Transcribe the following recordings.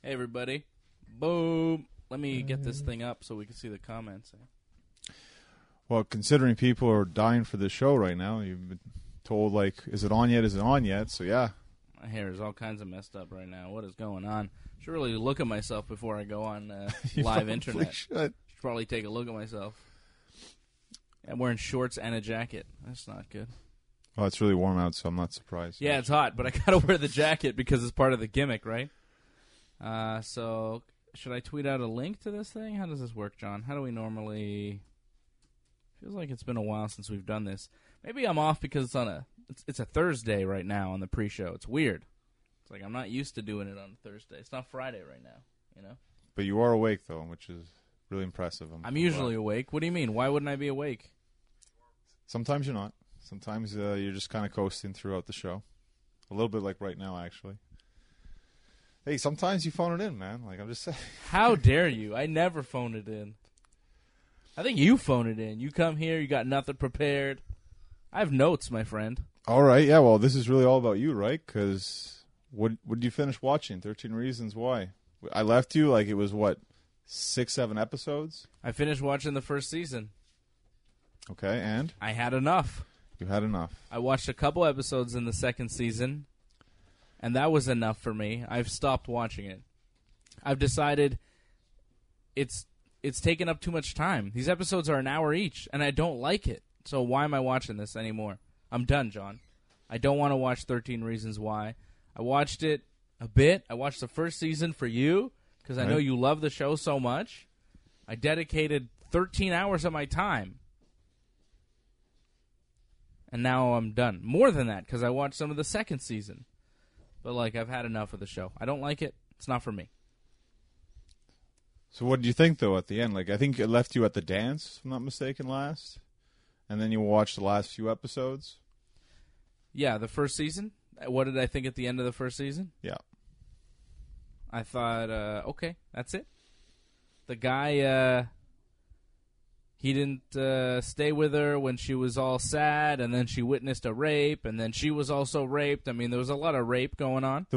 Hey, everybody. Boom. Let me get this thing up so we can see the comments. Well, considering people are dying for this show right now, you've been told, like, is it on yet? Is it on yet? So, yeah. My hair is all kinds of messed up right now. What is going on? Should really look at myself before I go on live internet. Should probably take a look at myself. I'm wearing shorts and a jacket. That's not good. Well, it's really warm out, so I'm not surprised. Yeah, it's hot, but I got to wear the jacket because it's part of the gimmick, right? So, should I tweet out a link to this thing? How does this work, John? How do we normally... Feels like it's been a while since we've done this. Maybe I'm off because it's on it's a Thursday right now on the pre-show. It's weird. It's like I'm not used to doing it on Thursday. It's not Friday right now, you know? But you are awake, though, which is really impressive. I'm usually awake. What do you mean? Why wouldn't I be awake? Sometimes you're not. Sometimes you're just kind of coasting throughout the show. A little bit like right now, actually. Hey, sometimes you phone it in, man. Like, I'm just saying. How dare you? I never phone it in. I think you phone it in. You come here, you got nothing prepared. I have notes, my friend. All right, yeah, well, this is really all about you, right? Because what did you finish watching? 13 Reasons Why. I left you, like, it was, 6, 7 episodes? I finished watching the first season. Okay, and? I had enough. You had enough. I watched a couple episodes in the second season, and that was enough for me. I've stopped watching it. I've decided it's taken up too much time. These episodes are an hour each, and I don't like it. So why am I watching this anymore? I'm done, John. I don't want to watch 13 Reasons Why. I watched it a bit. I watched the first season for you because I know you love the show so much. I dedicated 13 hours of my time. And now I'm done. More than that because I watched some of the second season. But, I've had enough of the show. I don't like it. It's not for me. So what did you think, though, at the end? I think it left you at the dance, if I'm not mistaken, last. And then you watched the last few episodes. Yeah, the first season. What did I think at the end of the first season? Yeah. I thought, okay, that's it. The guy, he didn't stay with her when she was all sad, and then she witnessed a rape, and then she was also raped. I mean, there was a lot of rape going on.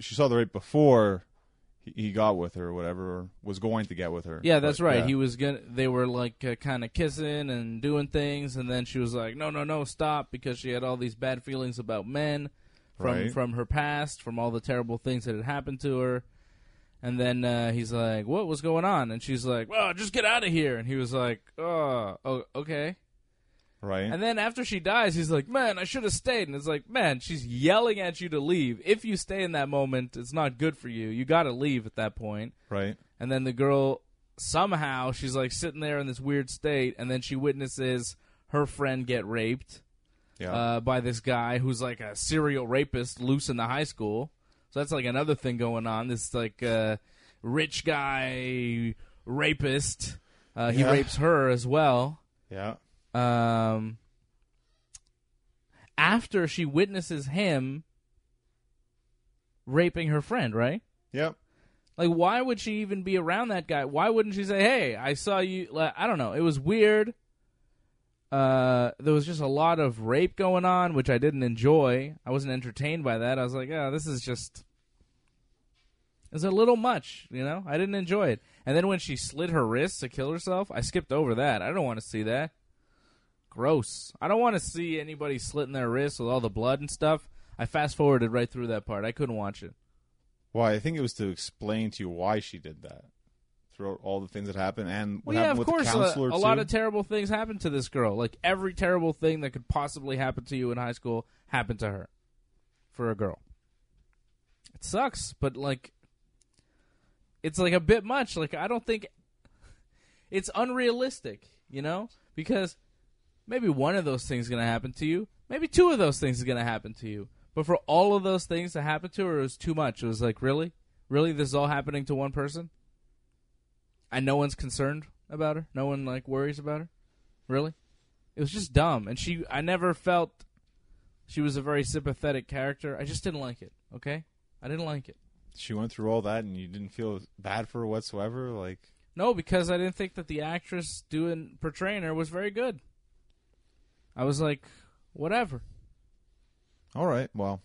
She saw the rape before he got with her or whatever, or was going to get with her. Yeah, that's right. Yeah. They were kind of kissing and doing things, and then she was like, no, stop, because she had all these bad feelings about men from her past, from all the terrible things that had happened to her. And then he's like, what was going on? And she's like, well, just get out of here. And he was like, oh, okay. Right. And then after she dies, he's like, man, I should have stayed. And it's like, man, she's yelling at you to leave. If you stay in that moment, it's not good for you. You got to leave at that point. Right. And then the girl, somehow, she's sitting there in this weird state, and then she witnesses her friend get raped by this guy who's a serial rapist loose in the high school. So that's another thing going on. This rich guy rapist. He rapes her as well. Yeah. After she witnesses him raping her friend, right? Yep. Why would she even be around that guy? Why wouldn't she say, hey, I saw you? I don't know. It was weird. There was just a lot of rape going on, which I didn't enjoy. I wasn't entertained by that. I was like, this is just... It's a little much, I didn't enjoy it. And then when she slit her wrists to kill herself, I skipped over that. I don't want to see that. Gross. I don't want to see anybody slitting their wrists with all the blood and stuff. I fast-forwarded right through that part. I couldn't watch it. Well, I think it was to explain to you why she did that. Throughout all the things that happened. And what happened with the counselor, a lot of terrible things happened to this girl. Every terrible thing that could possibly happen to you in high school happened to her. For a girl. It sucks, but, it's, a bit much. I don't think... It's unrealistic, Because... Maybe one of those things is going to happen to you. Maybe two of those things is going to happen to you. But for all of those things to happen to her, it was too much. It was really? Really? This is all happening to one person? And no one's concerned about her? No one, worries about her? Really? It was just dumb. And I never felt she was a very sympathetic character. I just didn't like it, okay? I didn't like it. She went through all that and you didn't feel bad for her whatsoever? No, because I didn't think that the actress portraying her was very good. I was like, whatever. All right, well,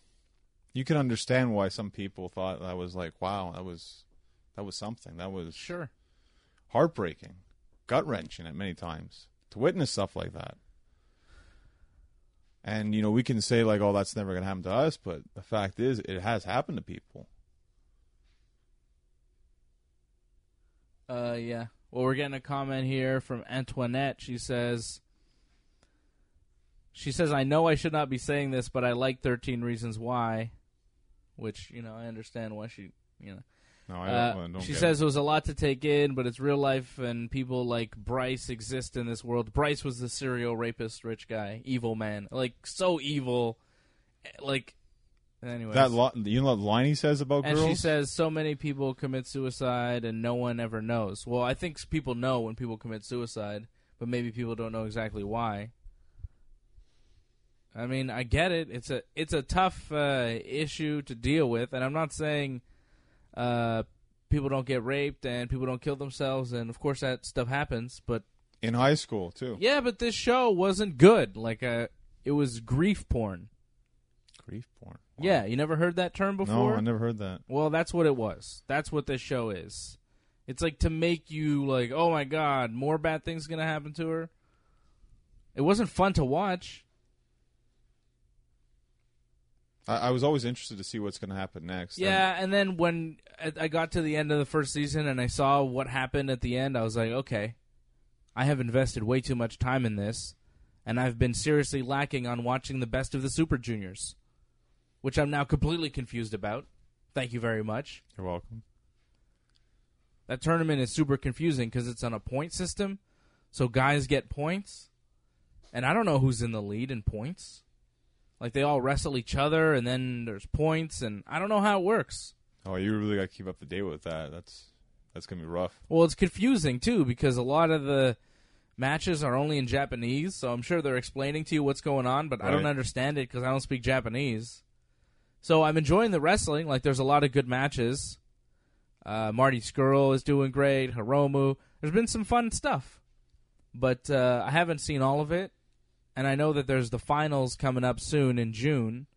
you can understand why some people thought that was wow, that was That was something. That was Sure. heartbreaking, gut-wrenching at many times to witness stuff like that. And, you know, we can say, like, oh, that's never going to happen to us, but the fact is, it has happened to people. Yeah. Well, we're getting a comment here from Antoinette. She says, I know I should not be saying this, but I like 13 Reasons Why, which, you know, I understand why she, you know. No, I don't she get says it. it was a lot to take in, but it's real life, and people like Bryce exist in this world. Bryce was the serial rapist, rich guy, evil man, like so evil. Like, anyways. You know what line he says about and girls? she says so many people commit suicide, and no one ever knows. Well, I think people know when people commit suicide, but maybe people don't know exactly why. I mean, I get it. It's a tough issue to deal with, and I'm not saying people don't get raped and people don't kill themselves, and of course that stuff happens. But in high school too. Yeah, but this show wasn't good. Like, it was grief porn. Grief porn. Wow. Yeah, you never heard that term before? No, I never heard that. Well, that's what it was. That's what this show is. It's like to make you like, oh my god, more bad things gonna happen to her. It wasn't fun to watch. I was always interested to see what's going to happen next. Yeah, and then when I got to the end of the first season and I saw what happened at the end, I was like, okay, I have invested way too much time in this, and I've been seriously lacking on watching the best of the Super Juniors, which I'm now completely confused about. Thank you very much. You're welcome. That tournament is super confusing because it's on a point system, so guys get points, and I don't know who's in the lead in points. Like, they all wrestle each other, and then there's points, and I don't know how it works. Oh, you really got to keep up to date with that. That's going to be rough. Well, it's confusing, too, because a lot of the matches are only in Japanese, so I'm sure they're explaining to you what's going on, but right. I don't understand it because I don't speak Japanese. So I'm enjoying the wrestling. Like, there's a lot of good matches. Marty Scurll is doing great. Hiromu. There's been some fun stuff. But I haven't seen all of it. And I know that there's the finals coming up soon in June.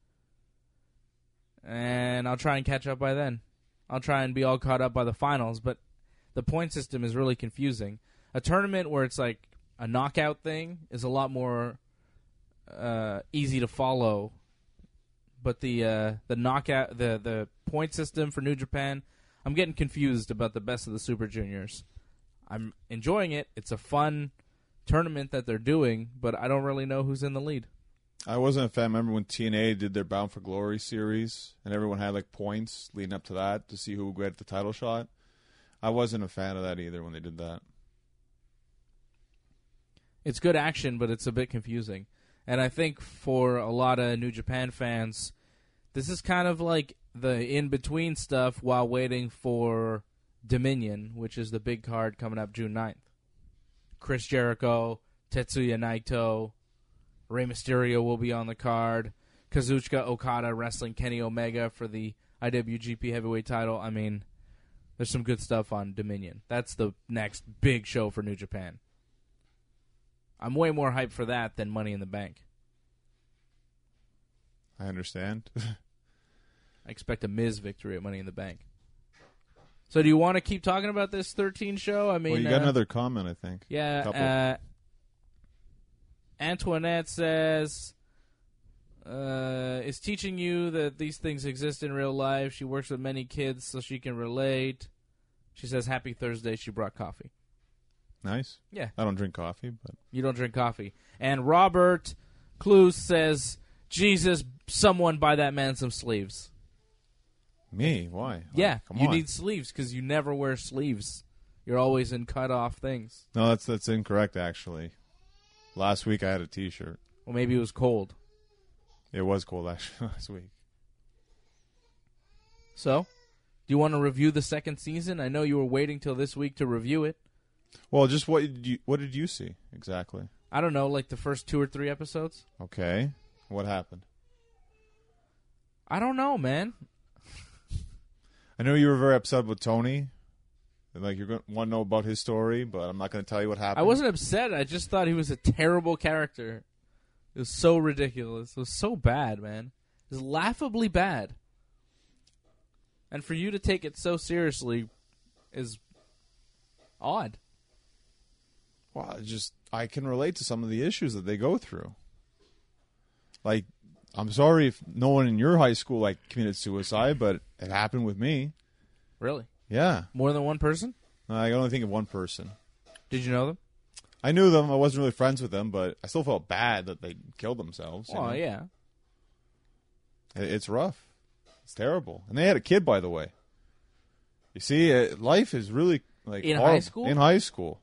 And I'll try and catch up by then. I'll try and be all caught up by the finals. But the point system is really confusing. A tournament where it's like a knockout thing is a lot more easy to follow. But the knockout, the point system for New Japan, I'm getting confused about the best of the Super Juniors. I'm enjoying it. It's a fun tournament that they're doing, but I don't really know who's in the lead. I wasn't a fan. Remember when TNA did their Bound for Glory series and everyone had like points leading up to that to see who would get the title shot? I wasn't a fan of that either when they did that. It's good action, but it's a bit confusing. And I think for a lot of New Japan fans, this is kind of like the in-between stuff while waiting for Dominion, which is the big card coming up June 9th. Chris Jericho, Tetsuya Naito, Rey Mysterio will be on the card. Kazuchika Okada wrestling Kenny Omega for the IWGP Heavyweight title. I mean, there's some good stuff on Dominion. That's the next big show for New Japan. I'm way more hyped for that than Money in the Bank. I understand. I expect a Miz victory at Money in the Bank. So do you want to keep talking about this 13 show? I mean, well, you got another comment, I think. Yeah. Antoinette says, is teaching you that these things exist in real life. She works with many kids so she can relate. She says, happy Thursday. She brought coffee. Nice. Yeah. I don't drink coffee, but... You don't drink coffee. And Robert Cluse says, Jesus, someone buy that man some sleeves. Me? Why? Yeah, Come you on. need sleeves because you never wear sleeves. You're always in cut-off things. No, that's incorrect, actually. Last week I had a T-shirt. Well, maybe it was cold. It was cold, actually, last week. So, do you want to review the second season? I know you were waiting till this week to review it. Well, just what did you see, exactly? I don't know, like the first 2 or 3 episodes? Okay. What happened? I don't know, man. I know you were very upset with Tony. Like, you're going to want to know about his story, but I'm not going to tell you what happened. I wasn't upset. I just thought he was a terrible character. It was so ridiculous. It was so bad, man. It was laughably bad. And for you to take it so seriously is odd. Well, I can relate to some of the issues that they go through. Like, I'm sorry if no one in your high school committed suicide, but it happened with me. Really? Yeah. More than one person? I can only think of one person. Did you know them? I knew them. I wasn't really friends with them, but I still felt bad that they killed themselves. Oh, yeah. It's rough. It's terrible. And they had a kid, by the way. You see, life is really in horrible. high school? In high school.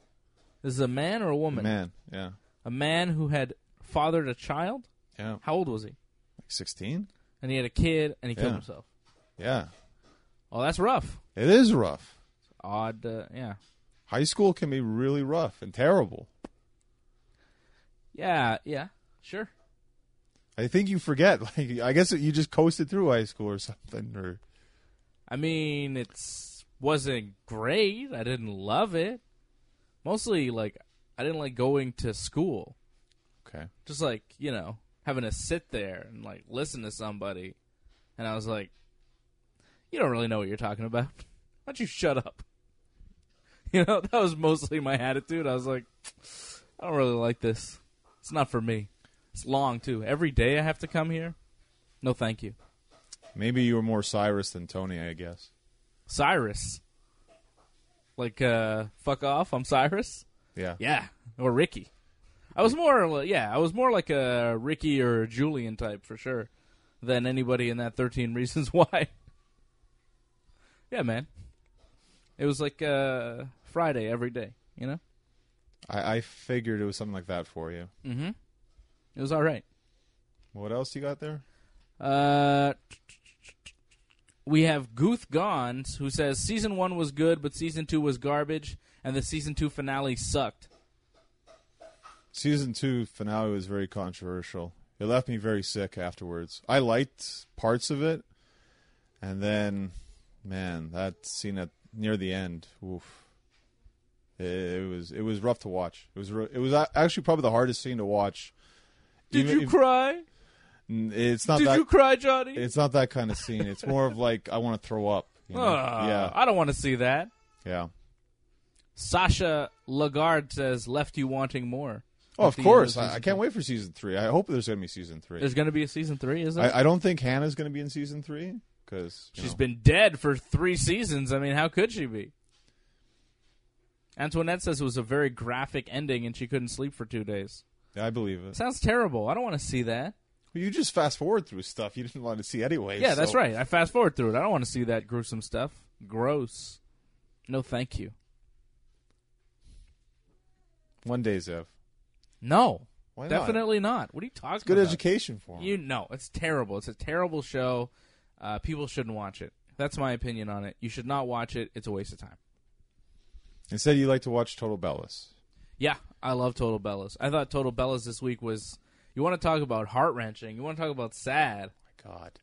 This is a man or a woman? A man, yeah. A man who had fathered a child? Yeah. How old was he? 16. And he had a kid, and he killed himself. Yeah. Oh, that's rough. It is rough. Odd, yeah. High school can be really rough and terrible. Yeah, sure. I think you forget. I guess you just coasted through high school or something. Or I mean, wasn't great. I didn't love it. Mostly, I didn't like going to school. Okay. Just having to sit there and listen to somebody. And I was like, you don't really know what you're talking about. Why don't you shut up? That was mostly my attitude. I was like, I don't really like this. It's not for me. It's long, too. Every day I have to come here. No, thank you. Maybe you were more Cyrus than Tony, I guess. Cyrus? Fuck off, I'm Cyrus? Yeah. Yeah, or Ricky. I was more like a Ricky or Julian type, for sure, than anybody in that 13 Reasons Why. Yeah, man. It was like Friday every day, I figured it was something like that for you. Mm-hmm. It was all right. What else you got there? We have Guth Gons, who says, Season 1 was good, but Season 2 was garbage, and the Season 2 finale sucked. Season 2 finale was very controversial. It left me very sick afterwards. I liked parts of it, and then, man, that scene near the end, oof. It was rough to watch. It was actually probably the hardest scene to watch. Did you cry? It's not. Did you cry, Johnny? It's not that kind of scene. It's more of I want to throw up. Yeah. I don't want to see that. Yeah. Sasha Lagarde says, left you wanting more. Oh, of course. I can't wait for Season 3. I hope there's going to be Season 3. There's going to be a Season 3, is there? I don't think Hannah's going to be in Season 3. Because she's been dead for 3 seasons. I mean, how could she be? Antoinette says it was a very graphic ending and she couldn't sleep for 2 days. Yeah, I believe it. Sounds terrible. I don't want to see that. Well, you just fast forward through stuff you didn't want to see anyway. Yeah, that's right. I fast forward through it. I don't want to see that gruesome stuff. Gross. No, thank you. One day, Zev. No. Why not? Definitely not. What are you talking about? It's good education for them. No, it's terrible. It's a terrible show. People shouldn't watch it. That's my opinion on it. You should not watch it. It's a waste of time. Instead, you like to watch Total Bellas. Yeah, I love Total Bellas. I thought Total Bellas this week was, you want to talk about heart-wrenching. You want to talk about sad. Oh my God.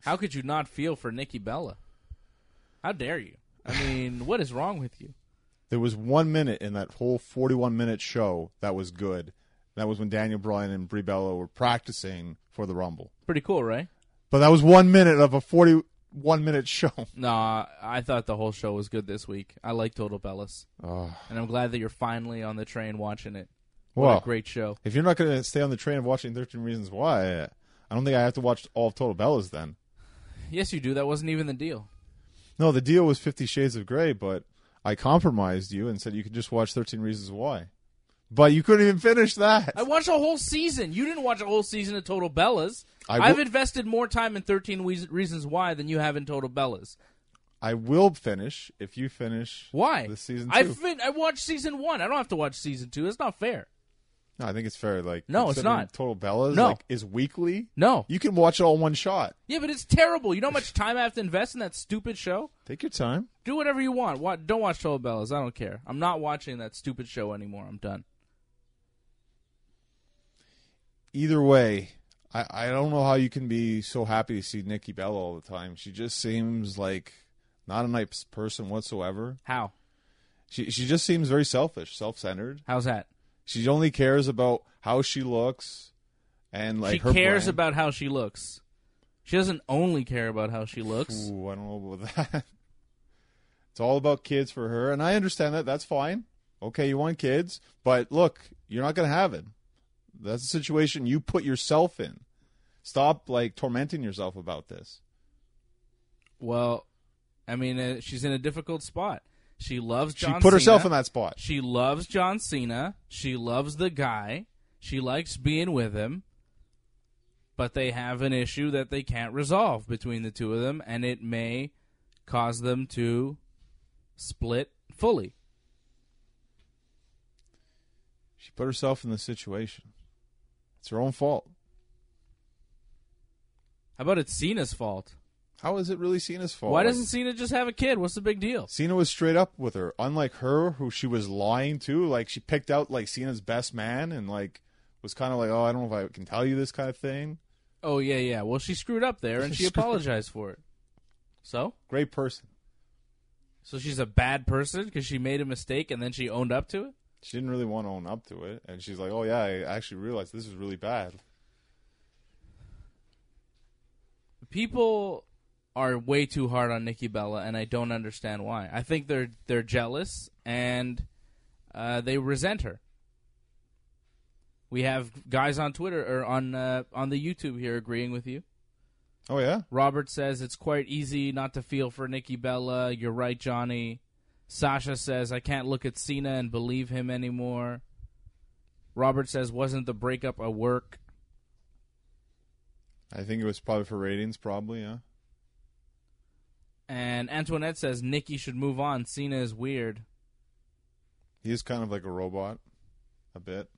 How could you not feel for Nikki Bella? How dare you? I mean, what is wrong with you? There was 1 minute in that whole 41-minute show that was good. That was when Daniel Bryan and Brie Bella were practicing for the Rumble. Pretty cool, right? But that was 1 minute of a 41-minute show. No, I thought the whole show was good this week. I like Total Bellas. Oh. And I'm glad that you're finally on the train watching it. What a great show. If you're not going to stay on the train of watching 13 Reasons Why, I don't think I have to watch all of Total Bellas then. Yes, you do. That wasn't even the deal. No, the deal was 50 Shades of Grey, but I compromised you and said you could just watch 13 Reasons Why. But you couldn't even finish that. I watched a whole season. You didn't watch a whole season of Total Bellas. I've invested more time in 13 Reasons Why than you have in Total Bellas. I will finish if you finish. Why? The season 2. I watched season 1. I don't have to watch season 2. That's not fair. No, I think it's fair. No, it's not. Total Bellas is weekly. No. You can watch it all in one shot. Yeah, but it's terrible. You know how much time I have to invest in that stupid show? Take your time. Do whatever you want. Don't watch Total Bellas. I don't care. I'm not watching that stupid show anymore. I'm done. Either way, I don't know how you can be so happy to see Nikki Bella all the time. She just seems like not a nice person whatsoever. How? She just seems very selfish, self-centered. How's that? She only cares about how she looks and she her cares brand. about how she looks. She doesn't only care about how she looks. Ooh, I don't know about that. It's all about kids for her, and I understand that. That's fine. Okay, you want kids, but look, you're not going to have it. That's a situation you put yourself in. Stop, tormenting yourself about this. Well, I mean, she's in a difficult spot. She loves John Cena. She put herself in that spot. She loves John Cena. She loves the guy. She likes being with him. But they have an issue that they can't resolve between the two of them, and it may cause them to split fully. She put herself in the situation. It's her own fault. How about it's Cena's fault? How is it really Cena's fault? Why doesn't Cena just have a kid? What's the big deal? Cena was straight up with her. Unlike her, who she was lying to. She picked out, Cena's best man and, was kind of oh, I don't know if I can tell you this kind of thing. Oh, yeah. Well, she screwed up there, and she apologized for it. So? Great person. So she's a bad person because she made a mistake and then she owned up to it? She didn't really want to own up to it. And she's like, oh, yeah, I actually realized this is really bad. People are way too hard on Nikki Bella, and I don't understand why. I think they're jealous, and they resent her. We have guys on Twitter or on the YouTube here agreeing with you. Oh, yeah? Robert says, it's quite easy not to feel for Nikki Bella. You're right, Johnny. Sasha says, I can't look at Cena and believe him anymore. Robert says, wasn't the breakup a work? I think it was probably for ratings, probably, yeah. And Antoinette says, Nikki should move on. Cena is weird. He is kind of like a robot, a bit.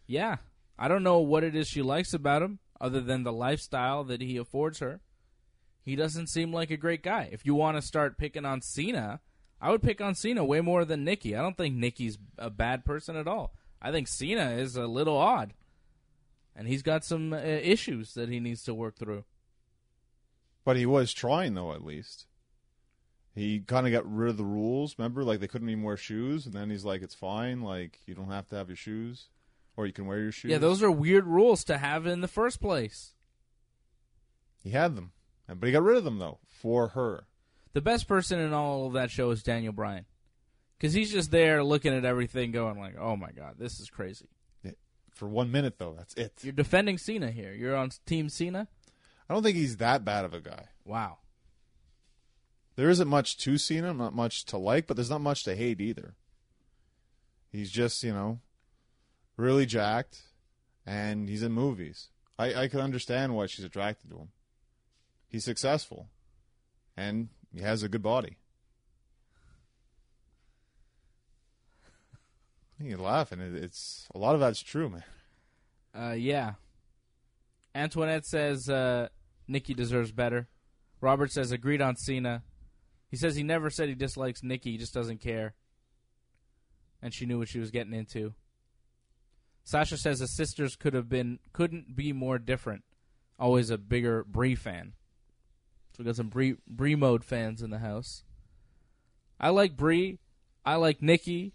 Yeah. I don't know what it is she likes about him, other than the lifestyle that he affords her. He doesn't seem like a great guy. If you want to start picking on Cena, I would pick on Cena way more than Nikki. I don't think Nikki's a bad person at all. I think Cena is a little odd. And he's got some issues that he needs to work through. But he was trying, though, at least. He kind of got rid of the rules. Remember, they couldn't even wear shoes. And then he's like, it's fine. You don't have to have your shoes. Or you can wear your shoes. Yeah, those are weird rules to have in the first place. He had them. But he got rid of them, though, for her. The best person in all of that show is Daniel Bryan. Because he's just there looking at everything going oh, my God, this is crazy. For 1 minute, though. That's it. You're defending Cena here. You're on Team Cena? I don't think he's that bad of a guy. Wow. There isn't much to Cena, not much to like, but there's not much to hate either. He's just, really jacked, and he's in movies. I can understand why she's attracted to him. He's successful, and he has a good body. You're laughing. It's a lot of that's true, man. Yeah. Antoinette says Nikki deserves better. Robert says agreed on Cena. He says he never said he dislikes Nikki. He just doesn't care. And she knew what she was getting into. Sasha says the sisters couldn't be more different. Always a bigger Brie fan. So we got some Brie mode fans in the house. I like Brie. I like Nikki.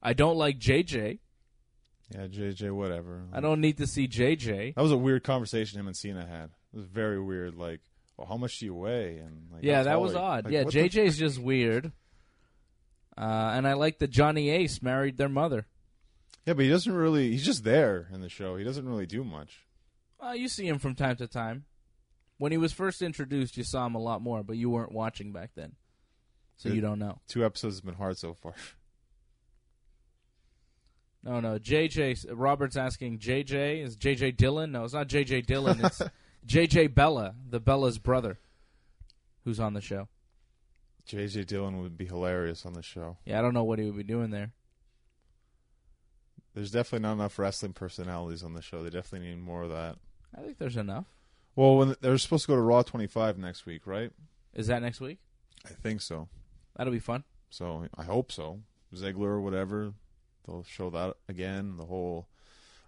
I don't like JJ. Yeah, JJ, whatever. I don't need to see JJ. That was a weird conversation him and Cena had. It was very weird. How much do you weigh? And yeah, that was odd. Yeah, JJ's just weird. And I like that Johnny Ace married their mother. Yeah, but he doesn't really... He's just there in the show. He doesn't really do much. You see him from time to time. When he was first introduced, you saw him a lot more, but you weren't watching back then. So you don't know. 2 episodes have been hard so far. No. JJ... Robert's asking, JJ? Is JJ Dillon? No, it's not JJ Dillon. It's JJ Bella, the Bella's brother, who's on the show. JJ Dillon would be hilarious on the show. Yeah, I don't know what he would be doing there. There's definitely not enough wrestling personalities on the show. They definitely need more of that. I think there's enough. Well, when they're supposed to go to Raw 25 next week, right? Is that next week? I think so. That'll be fun. So I hope so. Ziggler or whatever, they'll show that again. The whole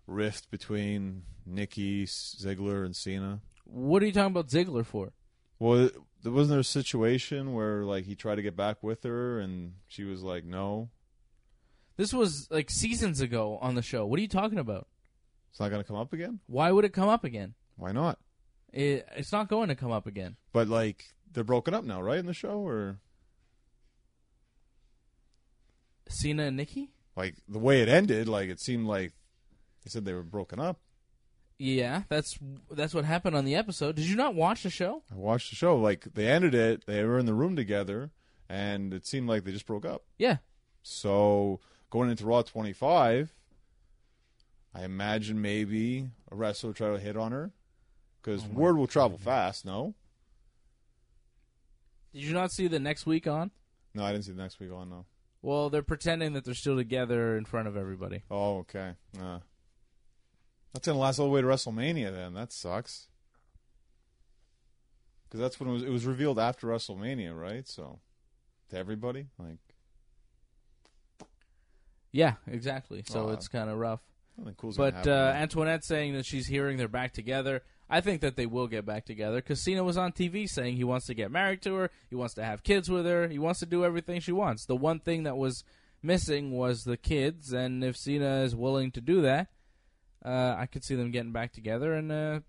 rift between Nikki, Ziggler, and Cena. What are you talking about Ziggler for? Well, wasn't there a situation where he tried to get back with her and she was like, no? This was seasons ago on the show. What are you talking about? It's not going to come up again? Why would it come up again? Why not? It's not going to come up again. But they're broken up now, right, in the show? Or Cena and Nikki? Like, the way it ended, like, it seemed like they said they were broken up. Yeah, that's what happened on the episode. Did you not watch the show? I watched the show. Like, they ended it, they were in the room together, and it seemed like they just broke up. Yeah. So, going into Raw 25, I imagine maybe a wrestler will try to hit on her. Because word will travel fast, no? Did you not see the next week on? No, I didn't see the next week on, no. Well, they're pretending that they're still together in front of everybody. Oh, okay. That's going to last all the way to WrestleMania then. That sucks. Because that's when it was revealed after WrestleMania, right? So, to everybody? Like, yeah, exactly. So it's kind of rough. Cool's but Antoinette saying that she's hearing they're back together. I think that they will get back together because Cena was on TV saying he wants to get married to her, he wants to have kids with her, he wants to do everything she wants. The one thing that was missing was the kids, and if Cena is willing to do that, I could see them getting back together, and,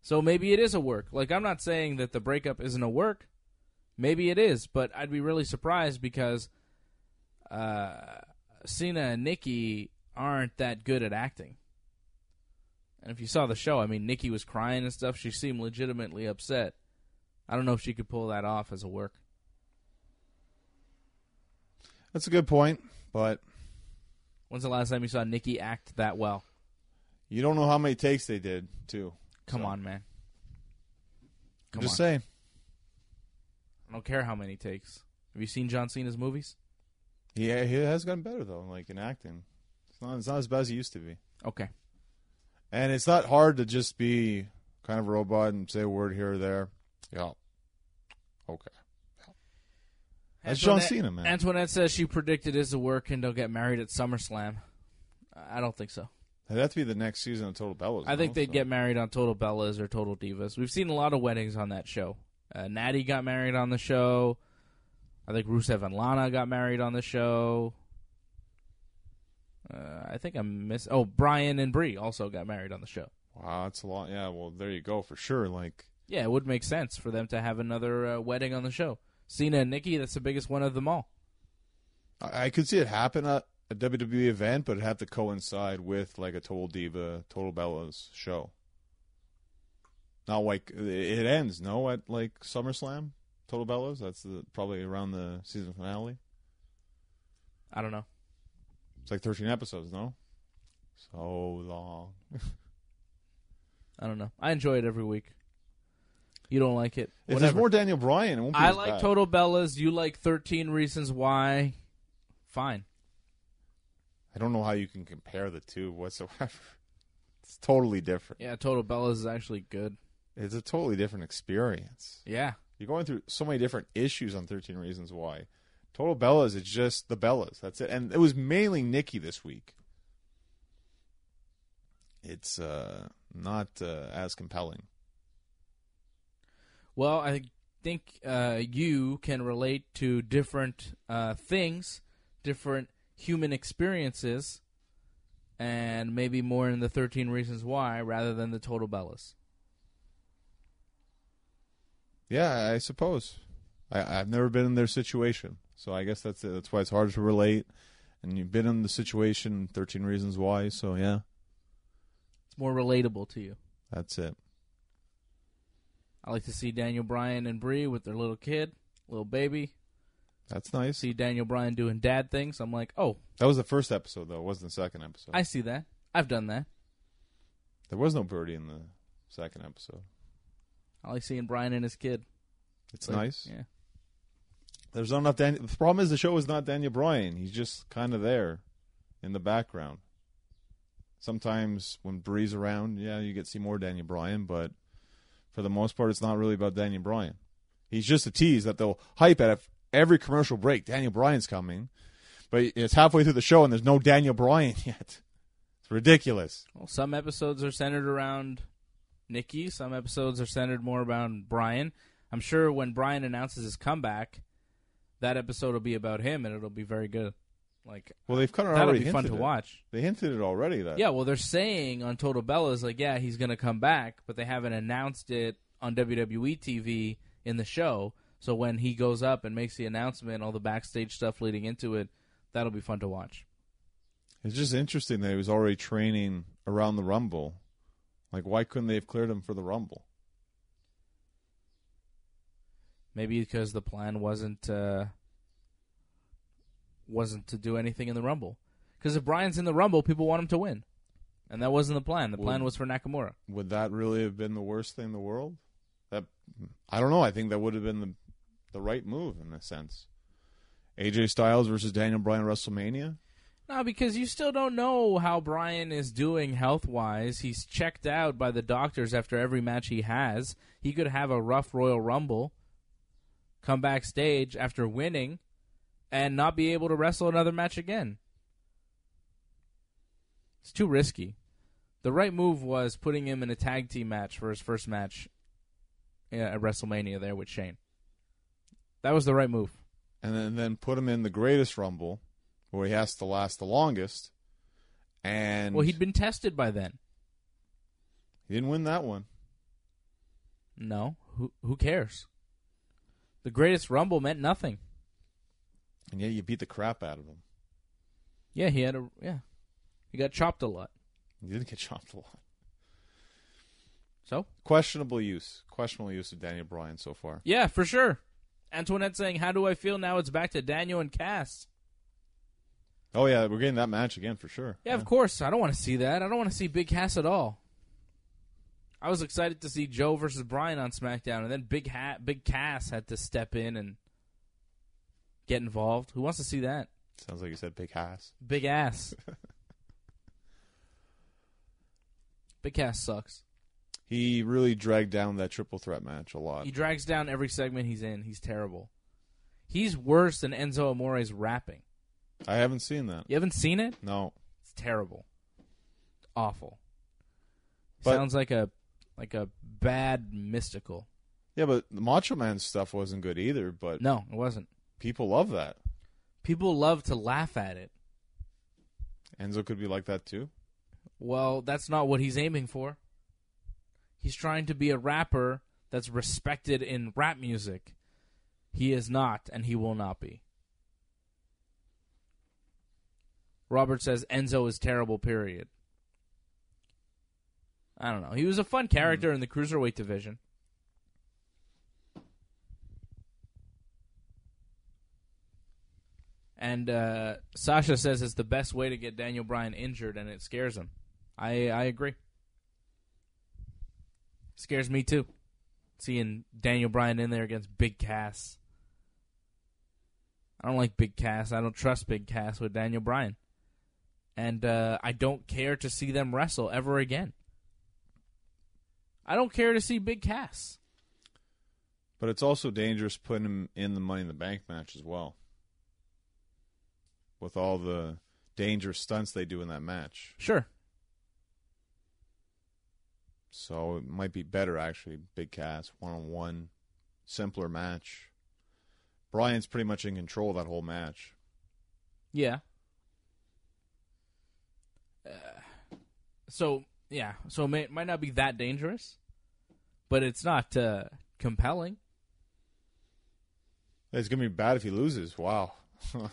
So maybe it is a work. Like, I'm not saying that the breakup isn't a work. Maybe it is, but I'd be really surprised because Cena and Nikki aren't that good at acting. And if you saw the show, I mean, Nikki was crying and stuff. She seemed legitimately upset. I don't know if she could pull that off as a work. That's a good point, but... When's the last time you saw Nikki act that well? You don't know how many takes they did, too. Come on, man. I'm just saying. I don't care how many takes. Have you seen John Cena's movies? Yeah, he has gotten better, though, like in acting. It's not as bad as he used to be. Okay. And it's not hard to just be kind of a robot and say a word here or there. Yeah. Okay. That's John Cena, man. Antoinette says she predicted it's a work and they'll get married at SummerSlam. I don't think so. It'd have to be the next season of Total Bellas. I think they'd get married on Total Bellas or Total Divas. We've seen a lot of weddings on that show. Natty got married on the show. I think Rusev and Lana got married on the show. I think Bryan and Brie also got married on the show. Wow, that's a lot. Yeah, well, there you go for sure. Like, yeah, it would make sense for them to have another wedding on the show. Cena and Nikki, that's the biggest one of them all. I could see it happen at a WWE event, but it'd have to coincide with like a Total Diva, Total Bellas show. Not like it ends, no, at like SummerSlam, Total Bellas. That's probably around the season finale. I don't know. It's like 13 episodes, no? So long. I don't know. I enjoy it every week. You don't like it. If there's more Daniel Bryan, it won't be I as like bad. Total Bellas. You like 13 Reasons Why. Fine. I don't know how you can compare the two whatsoever. It's totally different. Yeah, Total Bellas is actually good. It's a totally different experience. Yeah. You're going through so many different issues on 13 Reasons Why. Total Bellas, it's just the Bellas. That's it. And it was mainly Nikki this week. It's not as compelling. Well, I think you can relate to different things, different human experiences, and maybe more in the 13 Reasons Why rather than the Total Bellas. Yeah, I suppose. I've never been in their situation, so I guess that's it. That's why it's hard to relate. And you've been in the situation, 13 Reasons Why, so yeah. It's more relatable to you. That's it. I like to see Daniel Bryan and Brie with their little kid, little baby. That's nice. See Daniel Bryan doing dad things. I'm like, oh. That was the first episode, though. It wasn't the second episode. I see that. I've done that. There was no birdie in the second episode. I like seeing Bryan and his kid. It's nice. Yeah. There's not enough Daniel. The problem is the show is not Daniel Bryan. He's just kind of there in the background. Sometimes when Brie's around, yeah, you get to see more Daniel Bryan, but for the most part, it's not really about Daniel Bryan. He's just a tease that they'll hype at every commercial break. Daniel Bryan's coming, but it's halfway through the show and there's no Daniel Bryan yet. It's ridiculous. Well, some episodes are centered around Nikki. Some episodes are centered more around Bryan. I'm sure when Bryan announces his comeback, that episode will be about him, and it'll be very good. Like, well, they've kind of that'll already be fun hinted to watch. They hinted it already. That yeah, well, they're saying on Total Bellas, like, yeah, he's going to come back, but they haven't announced it on WWE TV in the show. So when he goes up and makes the announcement, all the backstage stuff leading into it, that'll be fun to watch. It's just interesting that he was already training around the Rumble. Like, why couldn't they have cleared him for the Rumble? Maybe because the plan wasn't to do anything in the Rumble. Because if Bryan's in the Rumble, people want him to win. And that wasn't the plan. The plan was for Nakamura. Would that really have been the worst thing in the world? I don't know. I think that would have been the right move in a sense. AJ Styles versus Daniel Bryan WrestleMania? No, because you still don't know how Bryan is doing health-wise. He's checked out by the doctors after every match he has. He could have a rough Royal Rumble, come backstage after winning, and not be able to wrestle another match again. It's too risky. The right move was putting him in a tag team match for his first match at WrestleMania there with Shane. That was the right move. And then put him in the greatest Rumble, where he has to last the longest. And well, he'd been tested by then. He didn't win that one. No. Who cares? The greatest Rumble meant nothing. And yet you beat the crap out of him. Yeah, he got chopped a lot. He didn't get chopped a lot. So? Questionable use of Daniel Bryan so far. Yeah, for sure. Antoinette saying, how do I feel now it's back to Daniel and Cass? Oh, yeah, we're getting that match again for sure. Yeah, of course. I don't want to see that. I don't want to see Big Cass at all. I was excited to see Joe versus Bryan on SmackDown, and then Big Cass had to step in and get involved. Who wants to see that? Sounds like you said big ass. Big ass. Big Cass sucks. He really dragged down that triple threat match a lot. He drags down every segment he's in. He's terrible. He's worse than Enzo Amore's rapping. I haven't seen that. You haven't seen it? No. It's terrible. It's awful. But, sounds like a bad mystical. Yeah, but the Macho Man stuff wasn't good either. But no, it wasn't. People love that. People love to laugh at it. Enzo could be like that too. Well, that's not what he's aiming for. He's trying to be a rapper that's respected in rap music. He is not, and he will not be. Robert says Enzo is terrible, period. I don't know. He was a fun character in the Cruiserweight division. And Sasha says it's the best way to get Daniel Bryan injured, and it scares him. I agree. Scares me, too. Seeing Daniel Bryan in there against Big Cass. I don't like Big Cass. I don't trust Big Cass with Daniel Bryan. And I don't care to see them wrestle ever again. I don't care to see Big Cass. But it's also dangerous putting him in the Money in the Bank match as well. With all the dangerous stunts they do in that match. Sure. So it might be better, actually, Big Cass, one-on-one, simpler match. Bryan's pretty much in control of that whole match. Yeah. So it might not be that dangerous, but it's not compelling. It's going to be bad if he loses. Wow. I'm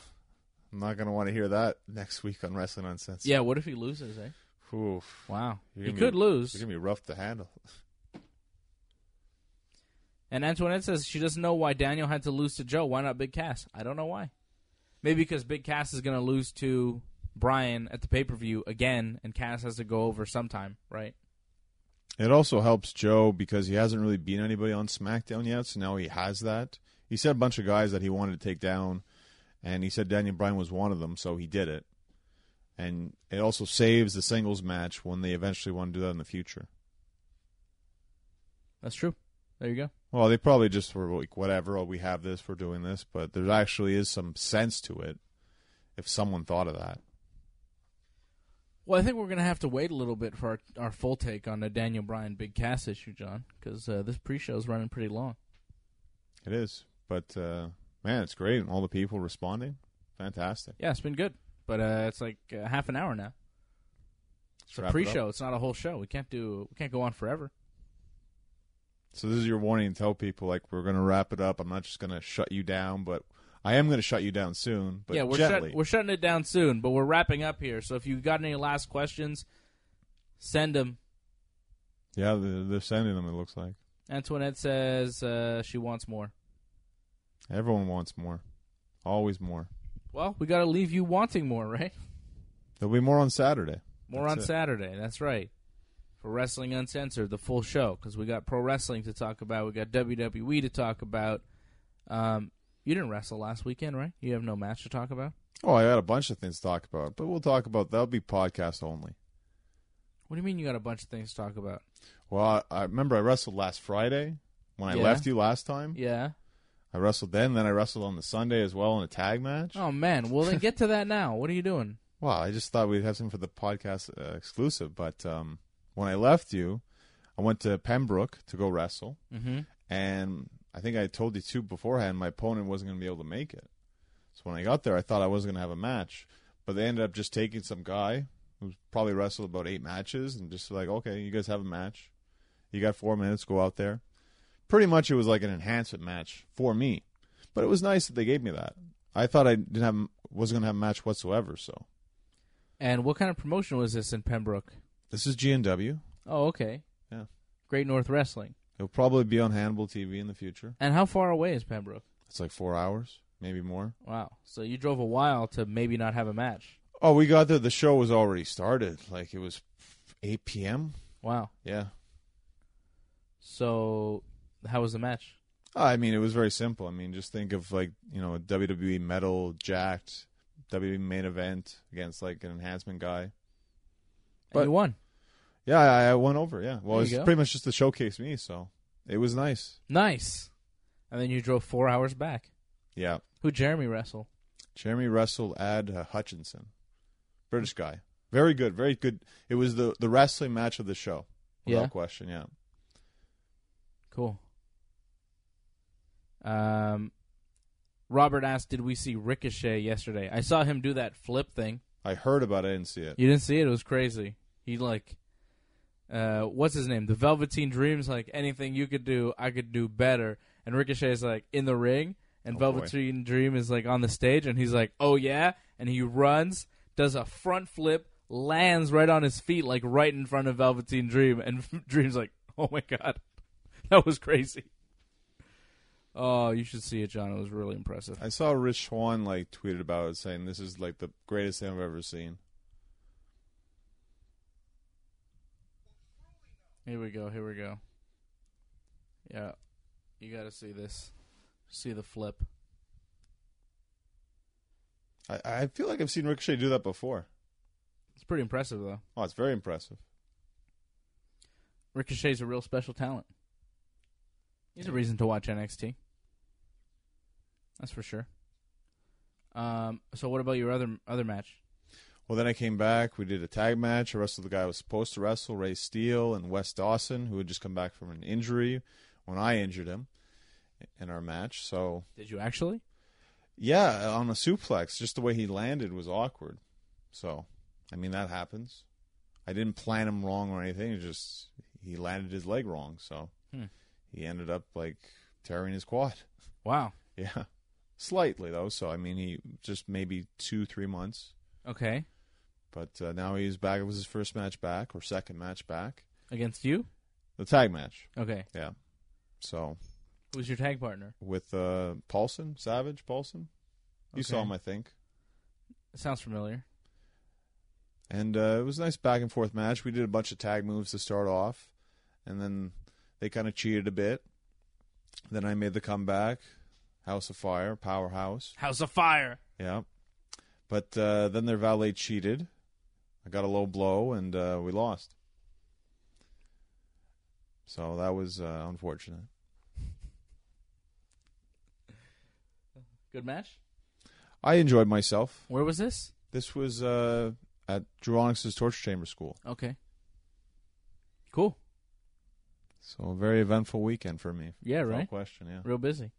not going to want to hear that next week on Wrestling Uncensored. Yeah, what if he loses, eh? Oof. Wow. He could lose. It's going to be rough to handle. And Antoinette says she doesn't know why Daniel had to lose to Joe. Why not Big Cass? I don't know why. Maybe because Big Cass is going to lose to Bryan at the pay-per-view again, and Cass has to go over sometime, right? It also helps Joe because he hasn't really beaten anybody on SmackDown yet, so now he has that. He said a bunch of guys that he wanted to take down, and he said Daniel Bryan was one of them, so he did it. And it also saves the singles match when they eventually want to do that in the future. That's true. There you go. Well, they probably just were like, whatever, oh, we have this, we're doing this, but there actually is some sense to it if someone thought of that. Well, I think we're going to have to wait a little bit for our full take on the Daniel Bryan Big Cass issue, John, because this pre-show is running pretty long. It is, but man, it's great. All the people responding, fantastic. Yeah, it's been good, but it's like half an hour now. It's a pre-show. It's not a whole show. We can't go on forever. So this is your warning to tell people, like, we're going to wrap it up. I'm not just going to shut you down, but I am going to shut you down soon, but yeah, gently. We're shutting it down soon, but we're wrapping up here. So if you got any last questions, send them. Yeah, they're sending them, it looks like. Antoinette says she wants more. Everyone wants more. Always more. Well, we got to leave you wanting more, right? There'll be more on Saturday. More on Saturday, that's right. For Wrestling Uncensored, the full show, because we got pro wrestling to talk about. We got WWE to talk about. You didn't wrestle last weekend, right? You have no match to talk about? Oh, I got a bunch of things to talk about, but we'll talk about that'll be podcast only. What do you mean you got a bunch of things to talk about? Well, I remember I wrestled last Friday when I left you last time. Yeah. I wrestled then I wrestled on the Sunday as well in a tag match. Oh, man. Well, then get to that now. What are you doing? Well, I just thought we'd have something for the podcast exclusive, but when I left you, I went to Pembroke to go wrestle, and I think I told you too beforehand my opponent wasn't going to be able to make it. So when I got there, I thought I wasn't going to have a match, but they ended up just taking some guy who probably wrestled about 8 matches and just like, okay, you guys have a match. You got 4 minutes, go out there. Pretty much it was like an enhancement match for me, but it was nice that they gave me that. I thought I wasn't going to have a match whatsoever, so. And what kind of promotion was this in Pembroke? This is G&W. Oh, okay. Yeah. Great North Wrestling. It'll probably be on Hannibal TV in the future. And how far away is Pembroke? It's like 4 hours, maybe more. Wow. So you drove a while to maybe not have a match. Oh, we got there. The show was already started. Like, it was 8 p.m. Wow. Yeah. So how was the match? I mean, it was very simple. I mean, just think of, like, you know, a WWE metal jacked WWE main event against, like, an enhancement guy. But you won. Yeah, I won over, yeah. Well, it's go. pretty much just to showcase me, so it was nice. Nice. And then you drove 4 hours back. Yeah. Who'd Jeremy wrestle? Jeremy wrestled Hutchinson. British guy. Very good, very good. It was the wrestling match of the show. Without question, yeah. Cool. Robert asked, did we see Ricochet yesterday? I saw him do that flip thing. I heard about it, I didn't see it. You didn't see it? It was crazy. He, like, what's his name? The Velveteen Dream's like, anything you could do, I could do better. And Ricochet's like in the ring, and Velveteen Dream is like on the stage, and he's like, oh yeah? And he runs, does a front flip, lands right on his feet, like right in front of Velveteen Dream, and Dream's like, oh my god, that was crazy. Oh, you should see it, John. It was really impressive. I saw Rich Swann like tweeted about it, saying this is like the greatest thing I've ever seen. Here we go. Yeah, you got to see this. See the flip. I feel like I've seen Ricochet do that before. It's pretty impressive, though. Oh, it's very impressive. Ricochet's a real special talent. He's a reason to watch NXT. That's for sure. So what about your other match? Well, then I came back. We did a tag match. I wrestled the guy I was supposed to wrestle, Ray Steele, and Wes Dawson, who had just come back from an injury when I injured him in our match. So did you actually? Yeah, on a suplex. Just the way he landed was awkward. So, I mean, that happens. I didn't plan him wrong or anything. It just he landed his leg wrong. So he ended up like tearing his quad. Wow. Yeah. Slightly, though. So, I mean, he just maybe 2-3 months. Okay. But now he's back. It was his first match back or second match back. Against you? The tag match. Okay. Yeah. So. Who's your tag partner? With Paulson, Savage Paulson. You saw him, I think. It sounds familiar. And it was a nice back and forth match. We did a bunch of tag moves to start off. And then they kind of cheated a bit. Then I made the comeback. House of Fire, Powerhouse. House of Fire. Yeah. But then their valet cheated. I got a low blow, and we lost. So that was unfortunate. Good match? I enjoyed myself. Where was this? This was at Drew Onyx's Torture Chamber School. Okay. Cool. So a very eventful weekend for me. Yeah, right? No question, yeah. Real busy.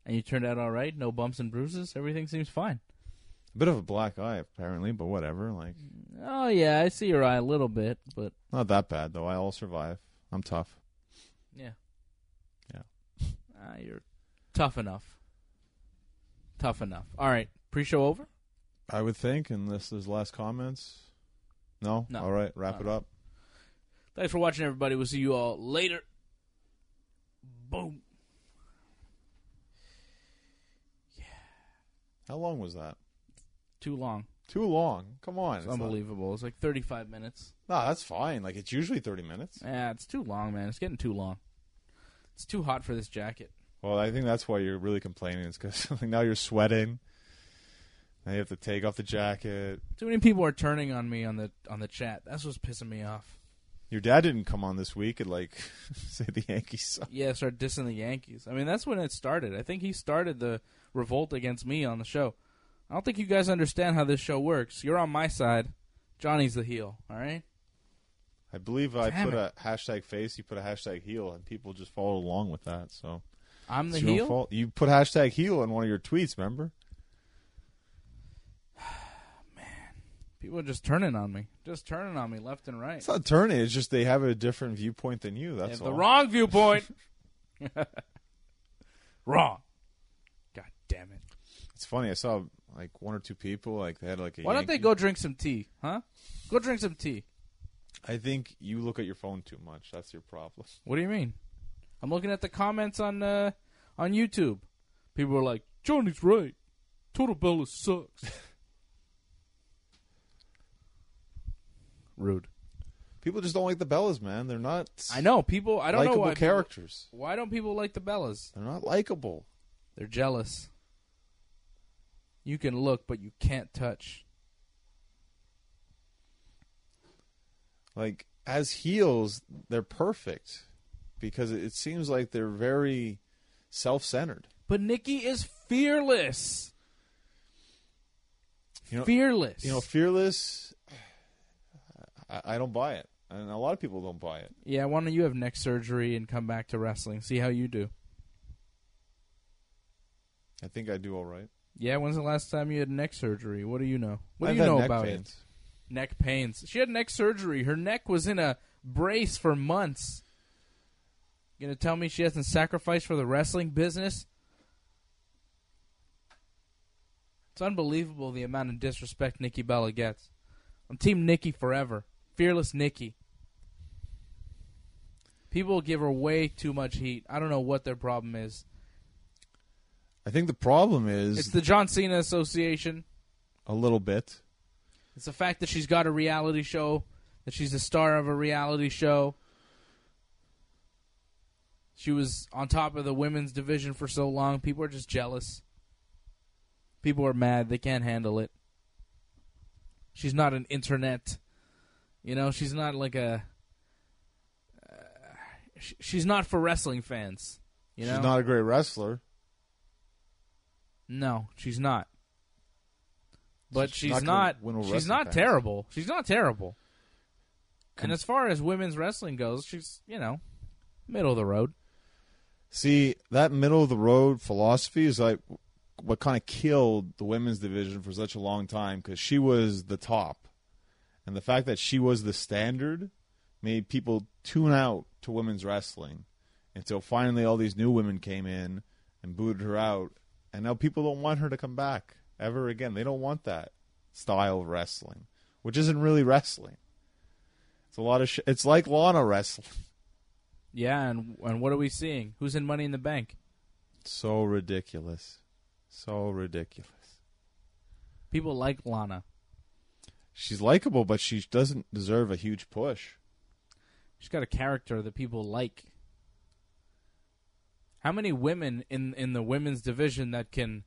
And you turned out all right? No bumps and bruises? Everything seems fine. A bit of a black eye, apparently, but whatever. Like, oh, yeah, I see your eye a little bit, but... Not that bad, though. I'll survive. I'm tough. Yeah. You're tough enough. Tough enough. All right. Pre-show over? I would think, unless there's last comments. No? No. All right, wrap it up. Thanks for watching, everybody. We'll see you all later. Boom. Yeah. How long was that? Too long. Too long. Come on. It's unbelievable. It's like 35 minutes. No, that's fine. Like, it's usually 30 minutes. Yeah, it's too long, man. It's getting too long. It's too hot for this jacket. Well, I think that's why you're really complaining. It's because now you're sweating. Now you have to take off the jacket. Too many people are turning on me on the chat. That's what's pissing me off. Your dad didn't come on this week and, like, say the Yankees suck. Yeah, start dissing the Yankees. I mean, that's when it started. I think he started the revolt against me on the show. I don't think you guys understand how this show works. You're on my side. Johnny's the heel, all right? I believe I put a hashtag face, you put a hashtag heel, and people just followed along with that. So I'm the it's your heel? own fault. You put hashtag heel in one of your tweets, remember? People are just turning on me. Just turning on me left and right. It's not turning. It's just they have a different viewpoint than you. That's all. The wrong viewpoint. Wrong. God damn it. It's funny. I saw like one or two people. Like they had like a. Why don't they go drink some tea? Huh? Go drink some tea. I think you look at your phone too much. That's your problem. What do you mean? I'm looking at the comments on YouTube. People are like, Johnny's right. Total Bella sucks. Rude. People just don't like the Bellas, man. They're not. I know people. I don't know why characters. Why don't people like the Bellas? They're not likable. They're jealous. You can look, but you can't touch. Like as heels, they're perfect because it seems like they're very self-centered. But Nikki is fearless. Fearless. Fearless. I don't buy it. And a lot of people don't buy it. Yeah, why don't you have neck surgery and come back to wrestling? See how you do. I think I do all right. Yeah, when's the last time you had neck surgery? What do you know? What do you know about it? Neck pains. She had neck surgery. Her neck was in a brace for months. You gonna tell me she hasn't sacrificed for the wrestling business? It's unbelievable the amount of disrespect Nikki Bella gets. I'm Team Nikki forever. Fearless Nikki. People give her way too much heat. I don't know what their problem is. I think the problem is... It's the John Cena Association. A little bit. It's the fact that she's got a reality show, that she's the star of a reality show. She was on top of the women's division for so long. People are just jealous. People are mad. They can't handle it. She's not an internet... she's not like a... she's not for wrestling fans. She's not a great wrestler. No, she's not. But she's not terrible. She's not terrible. And as far as women's wrestling goes, she's, middle of the road. See, that middle of the road philosophy is like what kind of killed the women's division for such a long time because she was the top. And the fact that she was the standard made people tune out to women's wrestling until finally all these new women came in and booted her out. And now people don't want her to come back ever again. They don't want that style of wrestling, which isn't really wrestling. It's a lot of it's like Lana wrestling. Yeah, and what are we seeing? Who's in Money in the Bank? So ridiculous. So ridiculous. People like Lana. She's likable, but she doesn't deserve a huge push. She's got a character that people like. How many women in the women's division that can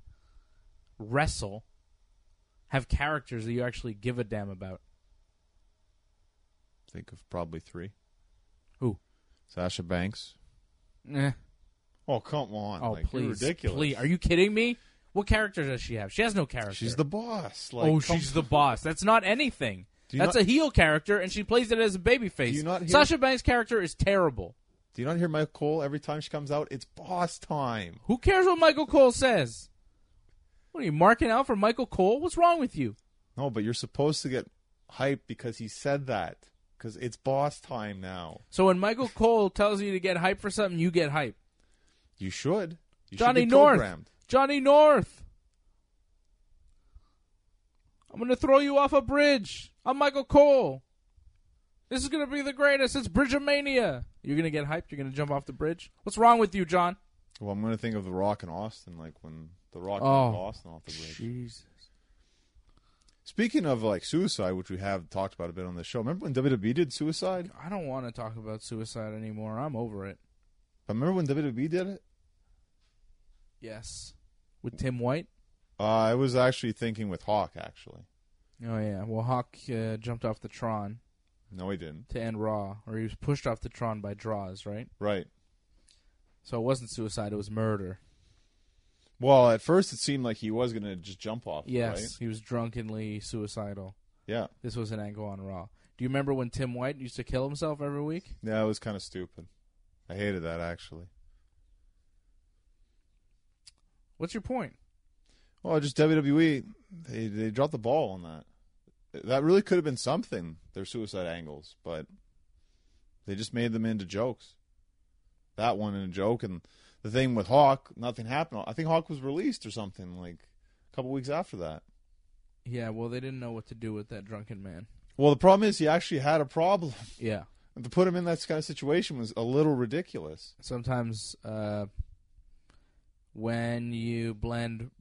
wrestle have characters that you actually give a damn about? Think of probably 3. Who? Sasha Banks. Eh. Oh, come on. Oh, please. You're ridiculous. Please. Are you kidding me? What character does she have? She has no character. She's the boss. She's the boss. That's not anything. That's a heel character, and she plays it as a babyface. Sasha Banks' character is terrible. Do you not hear Michael Cole every time she comes out? It's boss time. Who cares what Michael Cole says? What are you, marking out for Michael Cole? What's wrong with you? No, but you're supposed to get hyped because he said that. Because it's boss time now. So when Michael Cole tells you to get hyped for something, you get hyped. You should. You Johnny should be North. programmed. Johnny North. I'm going to throw you off a bridge. I'm Michael Cole. This is going to be the greatest. It's Bridge-a-mania. You're going to get hyped? You're going to jump off the bridge? What's wrong with you, John? Well, I'm going to think of The Rock and Austin, like when The Rock jumped Austin off the bridge. Jesus. Speaking of like suicide, which we have talked about a bit on the show, remember when WWE did suicide? I don't want to talk about suicide anymore. I'm over it. But remember when WWE did it? Yes. With Tim White? I was actually thinking with Hawk, actually. Oh, yeah. Well, Hawk jumped off the Tron. No, he didn't. To end Raw. Or he was pushed off the Tron by Draws, right? Right. So it wasn't suicide. It was murder. Well, at first it seemed like he was going to just jump off. Yes. Right? He was drunkenly suicidal. Yeah. This was an angle on Raw. Do you remember when Tim White used to kill himself every week? Yeah, it was kind of stupid. I hated that, actually. What's your point? Well, just WWE, they dropped the ball on that. That really could have been something, their suicide angles, but they just made them into jokes. That one in a joke, and the thing with Hawk, nothing happened. I think Hawk was released or something, like a couple weeks after that. Yeah, well, they didn't know what to do with that drunken man. Well, the problem is he actually had a problem. Yeah. And to put him in that kind of situation was a little ridiculous. Sometimes when you blend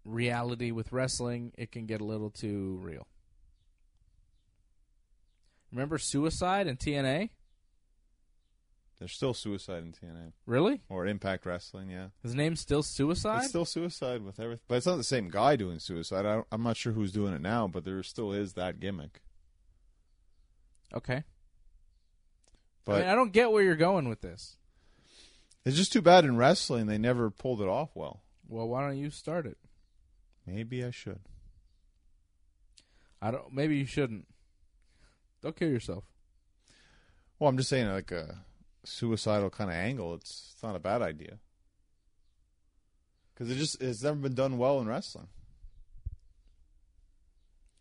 reality with wrestling, it can get a little too real. Remember Suicide in TNA? There's still Suicide in TNA. Really? Or Impact Wrestling, yeah. His name's still Suicide? It's still Suicide with everything. But it's not the same guy doing Suicide. I'm not sure who's doing it now, but there still is that gimmick. Okay. But I don't get where you're going with this. It's just too bad in wrestling they never pulled it off well. Well, why don't you start it? Maybe I should. Maybe you shouldn't. Don't kill yourself. Well, I'm just saying, like a suicidal kind of angle. It's not a bad idea because it's never been done well in wrestling.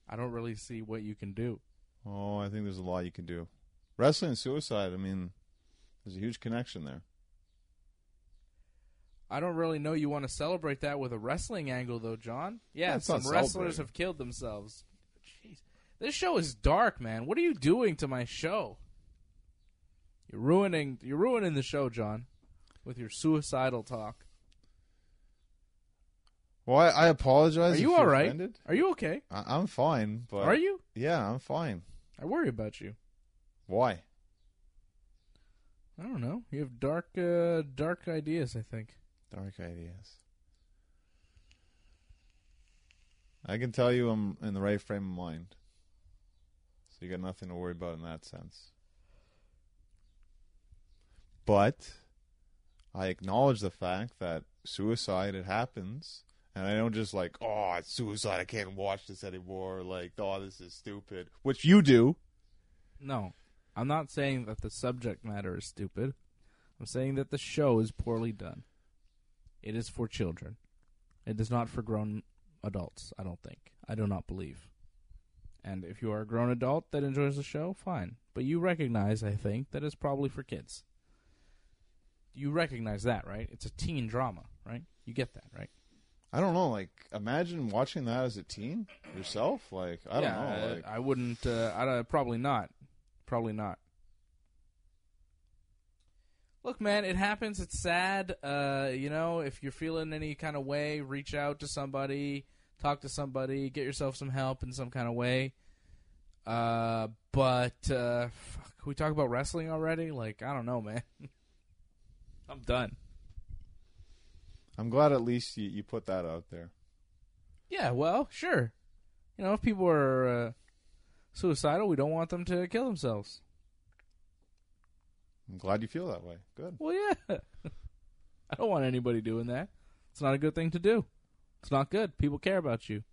I don't really see what you can do. Oh, I think there's a lot you can do. Wrestling and suicide. I mean, there's a huge connection there. I don't really know you want to celebrate that with a wrestling angle, though, John. Yeah, some wrestlers have killed themselves. Jeez. This show is dark, man. What are you doing to my show? You're ruining the show, John, with your suicidal talk. Well, I apologize. Are you all right? Offended. Are you okay? I'm fine. But are you? Yeah, I'm fine. I worry about you. Why? I don't know. You have dark ideas, I think. Dark ideas. I can tell you I'm in the right frame of mind. So you got nothing to worry about in that sense. But I acknowledge the fact that suicide, it happens. And I don't just like, oh, it's suicide, I can't watch this anymore. Like, oh, this is stupid. Which you do. No. I'm not saying that the subject matter is stupid. I'm saying that the show is poorly done. It is for children. It is not for grown adults, I don't think. I do not believe. And if you are a grown adult that enjoys the show, fine. But you recognize, I think, that it's probably for kids. You recognize that, right? It's a teen drama, right? You get that, right? I don't know. Like, imagine watching that as a teen yourself. Like, I don't know. Like, I wouldn't. Probably not. Probably not. Look, man, it happens. It's sad. If you're feeling any kind of way, reach out to somebody, talk to somebody, get yourself some help in some kind of way. Can we talk about wrestling already? Like, I don't know, man. I'm done. I'm glad at least you put that out there. Yeah, well, sure. If people are suicidal, we don't want them to kill themselves. I'm glad you feel that way. Good. Well, yeah. I don't want anybody doing that. It's not a good thing to do. It's not good. People care about you.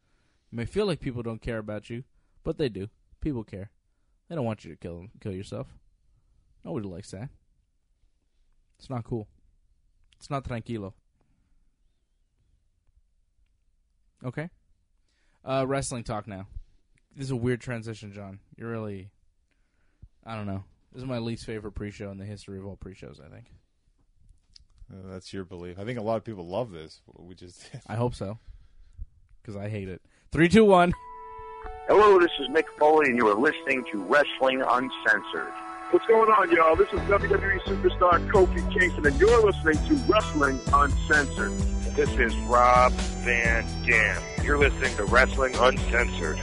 You may feel like people don't care about you, but they do. People care. They don't want you to kill yourself. Nobody likes that. It's not cool. It's not tranquilo. Okay. Wrestling talk now. This is a weird transition, John. You're really... I don't know. This is my least favorite pre-show in the history of all pre-shows, I think. That's your belief. I think a lot of people love this. We just I hope so, because I hate it. 3, 2, 1. Hello, this is Mick Foley, and you are listening to Wrestling Uncensored. What's going on, y'all? This is WWE superstar Kofi Kingston, and you're listening to Wrestling Uncensored. This is Rob Van Dam. You're listening to Wrestling Uncensored.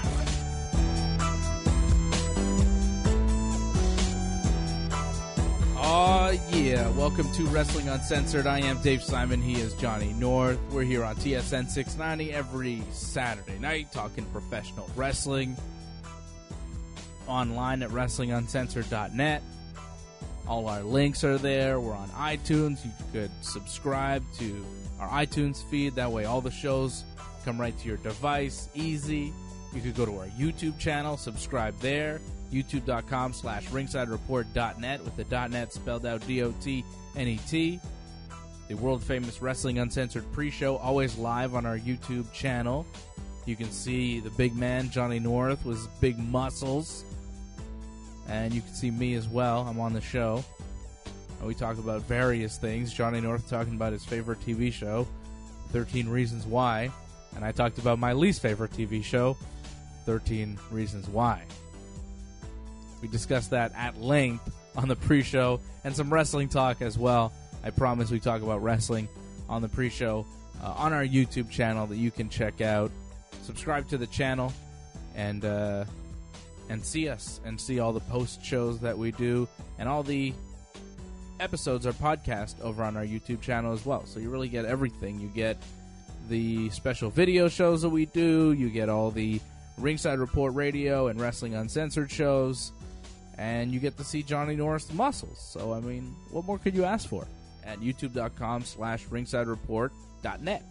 Oh, yeah. Welcome to Wrestling Uncensored. I am Dave Simon. He is Johnny North. We're here on TSN 690 every Saturday night talking professional wrestling. Online at WrestlingUncensored.net. All our links are there. We're on iTunes. You could subscribe to our iTunes feed. That way all the shows come right to your device. Easy. You could go to our YouTube channel. Subscribe there. YouTube.com/ringsidereport.net with the .net spelled out D-O-T-N-E-T. The world-famous Wrestling Uncensored pre-show, always live on our YouTube channel. You can see the big man, Johnny North, with his big muscles. And you can see me as well. I'm on the show. And we talk about various things. Johnny North talking about his favorite TV show, 13 Reasons Why. And I talked about my least favorite TV show, 13 Reasons Why. We discussed that at length on the pre-show and some wrestling talk as well. I promise we talk about wrestling on the pre-show on our YouTube channel that you can check out. Subscribe to the channel and see us and see all the post shows that we do, and all the episodes are podcast over on our YouTube channel as well. So you really get everything. You get the special video shows that we do. You get all the Ringside Report Radio and Wrestling Uncensored shows, and you get to see Johnny North's muscles. So, I mean, what more could you ask for? At youtube.com/ringsidereport.net.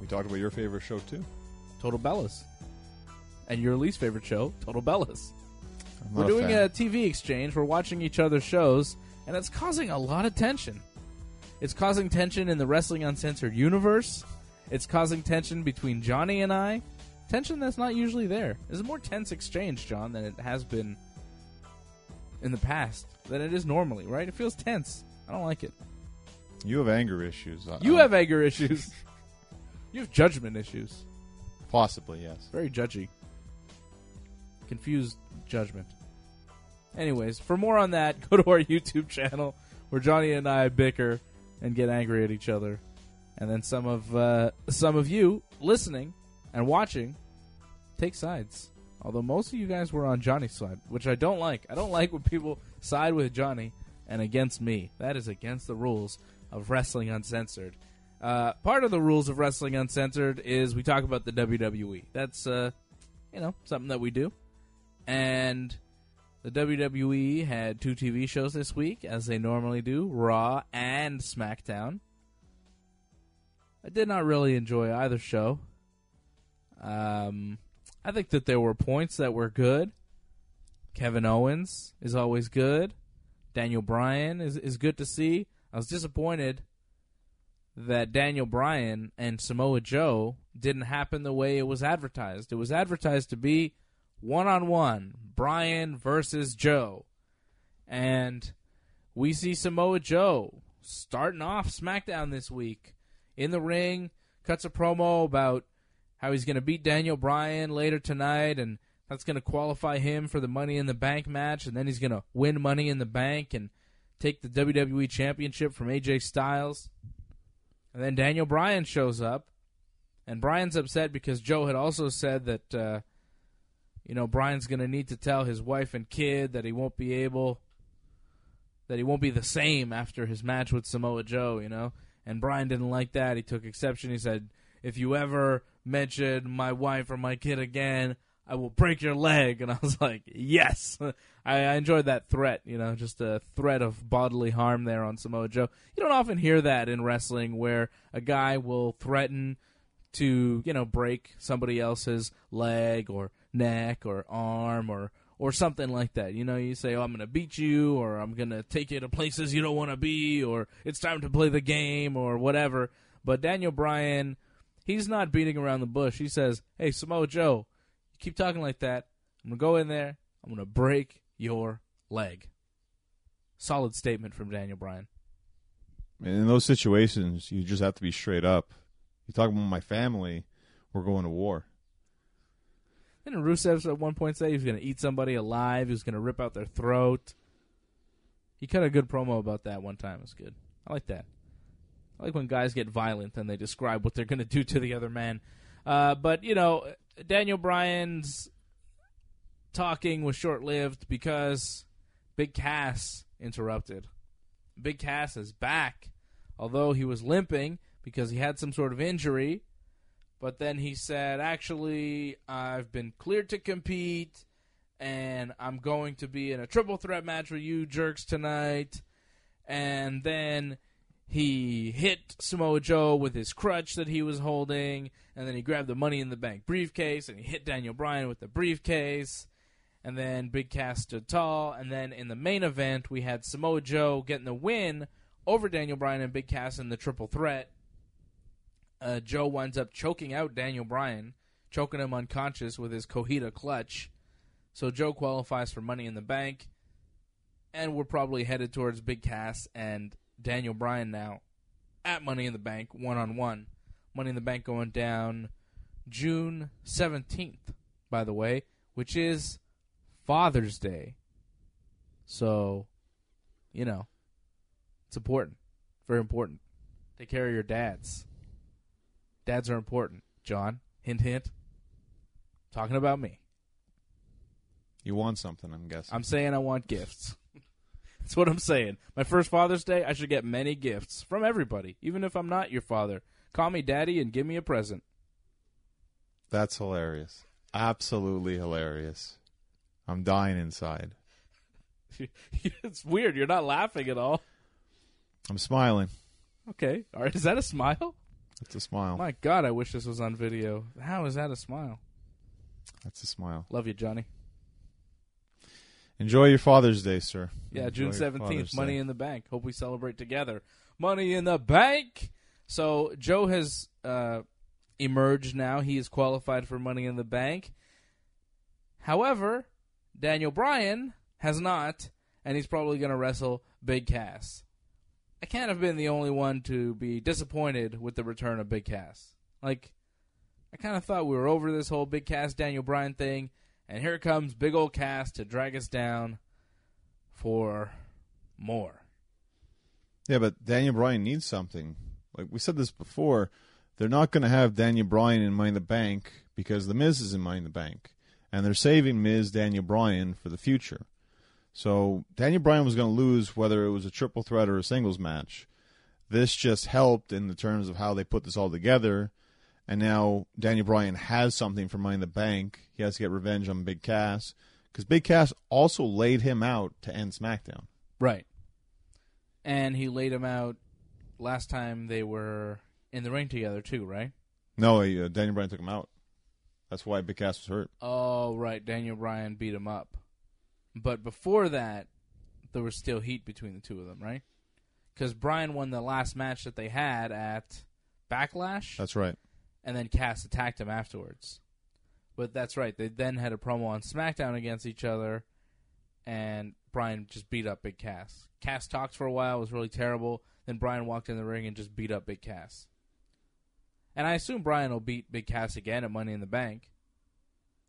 We talked about your favorite show, too. Total Bellas. And your least favorite show, Total Bellas. We're doing a TV exchange. We're watching each other's shows, and it's causing a lot of tension. It's causing tension in the Wrestling Uncensored universe. It's causing tension between Johnny and I. Tension that's not usually there. It's a more tense exchange, John, than it has been in the past, than it is normally, right? It feels tense. I don't like it. You have anger issues. You have anger issues. You have judgment issues. Possibly, yes. Very judgy. Confused judgment. Anyways, for more on that, go to our YouTube channel where Johnny and I bicker and get angry at each other. And then some of you listening and watching take sides. Although most of you guys were on Johnny's side, which I don't like. I don't like when people side with Johnny and against me. That is against the rules of Wrestling Uncensored. Part of the rules of Wrestling Uncensored is we talk about the WWE. That's something that we do. And the WWE had 2 TV shows this week, as they normally do, Raw and Smackdown. I did not really enjoy either show. I think that there were points that were good. Kevin Owens is always good. Daniel Bryan is good to see. I was disappointed that Daniel Bryan and Samoa Joe didn't happen the way it was advertised. It was advertised to be one-on-one, Bryan versus Joe. And we see Samoa Joe starting off SmackDown this week in the ring, cuts a promo about how he's going to beat Daniel Bryan later tonight, and that's going to qualify him for the Money in the Bank match, and then he's going to win Money in the Bank and take the WWE Championship from AJ Styles. And then Daniel Bryan shows up, and Bryan's upset because Joe had also said that Bryan's going to need to tell his wife and kid that he won't be the same after his match with Samoa Joe, And Bryan didn't like that. He took exception. He said, if you ever mention my wife or my kid again, I will break your leg. And I was like, yes. I enjoyed that threat, just a threat of bodily harm there on Samoa Joe. You don't often hear that in wrestling where a guy will threaten to, break somebody else's leg or neck or arm or something like that. You say, I'm going to beat you, or I'm going to take you to places you don't want to be, or it's time to play the game, or whatever. But Daniel Bryan, he's not beating around the bush. He says, hey, Samoa Joe, you keep talking like that, I'm going to go in there, I'm going to break your leg. Solid statement from Daniel Bryan. in those situations, you just have to be straight up. You talk about my family, we're going to war. Didn't Rusev at one point say he was going to eat somebody alive? He was going to rip out their throat. He cut a good promo about that one time. It was good. I like that. I like when guys get violent and they describe what they're going to do to the other man. But, you know, Daniel Bryan's talking was short-lived because Big Cass interrupted. Big Cass is back, although he was limping because he had some sort of injury. But then he said, actually, I've been cleared to compete, and I'm going to be in a triple threat match with you jerks tonight. And then he hit Samoa Joe with his crutch that he was holding, and then he grabbed the Money in the Bank briefcase, and he hit Daniel Bryan with the briefcase. And then Big Cass stood tall. And then in the main event, we had Samoa Joe getting the win over Daniel Bryan and Big Cass in the triple threat. Joe winds up choking out Daniel Bryan, choking him unconscious with his Cojita clutch. So Joe qualifies for Money in the Bank. And we're probably headed towards Big Cass and Daniel Bryan now at Money in the Bank, one-on-one. Money in the Bank going down June 17th, by the way, which is Father's Day. So, you know, it's important. Very important. Take care of your dads. Dads are important, John. Hint, hint. Talking about me. You want something, I'm guessing. I'm saying I want gifts. That's what I'm saying. My first Father's Day, I should get many gifts from everybody, even if I'm not your father. Call me daddy and give me a present. That's hilarious. Absolutely hilarious. I'm dying inside. It's weird. You're not laughing at all. I'm smiling. Okay. All right. Is that a smile? That's a smile. My God, I wish this was on video. How is that a smile? That's a smile. Love you, Johnny. Enjoy your Father's Day, sir. Yeah, Enjoy June your 17th, Father's Money Day. in the Bank. Hope we celebrate together. Money in the Bank. So Joe has emerged now. He is qualified for Money in the Bank. However, Daniel Bryan has not, and he's probably going to wrestle Big Cass. I can't have been the only one to be disappointed with the return of Big Cass. Like, I kind of thought we were over this whole Big Cass Daniel Bryan thing, and here comes Big Old Cass to drag us down for more. Yeah, but Daniel Bryan needs something. Like we said this before, they're not going to have Daniel Bryan in Money in the Bank because The Miz is in Money in the Bank. And they're saving Miz Daniel Bryan for the future. So Daniel Bryan was going to lose whether it was a triple threat or a singles match. This just helped in the terms of how they put this all together. And now Daniel Bryan has something for Money in the Bank. He has to get revenge on Big Cass. Because Big Cass also laid him out to end SmackDown. Right. And he laid him out last time they were in the ring together too, right? No, Daniel Bryan took him out. That's why Big Cass was hurt. Oh, right. Daniel Bryan beat him up. But before that, there was still heat between the two of them, right? Because Bryan won the last match that they had at Backlash. That's right. And then Cass attacked him afterwards. But that's right. They then had a promo on SmackDown against each other, and Bryan just beat up Big Cass. Cass talked for a while. It was really terrible. Then Bryan walked in the ring and just beat up Big Cass. And I assume Bryan will beat Big Cass again at Money in the Bank.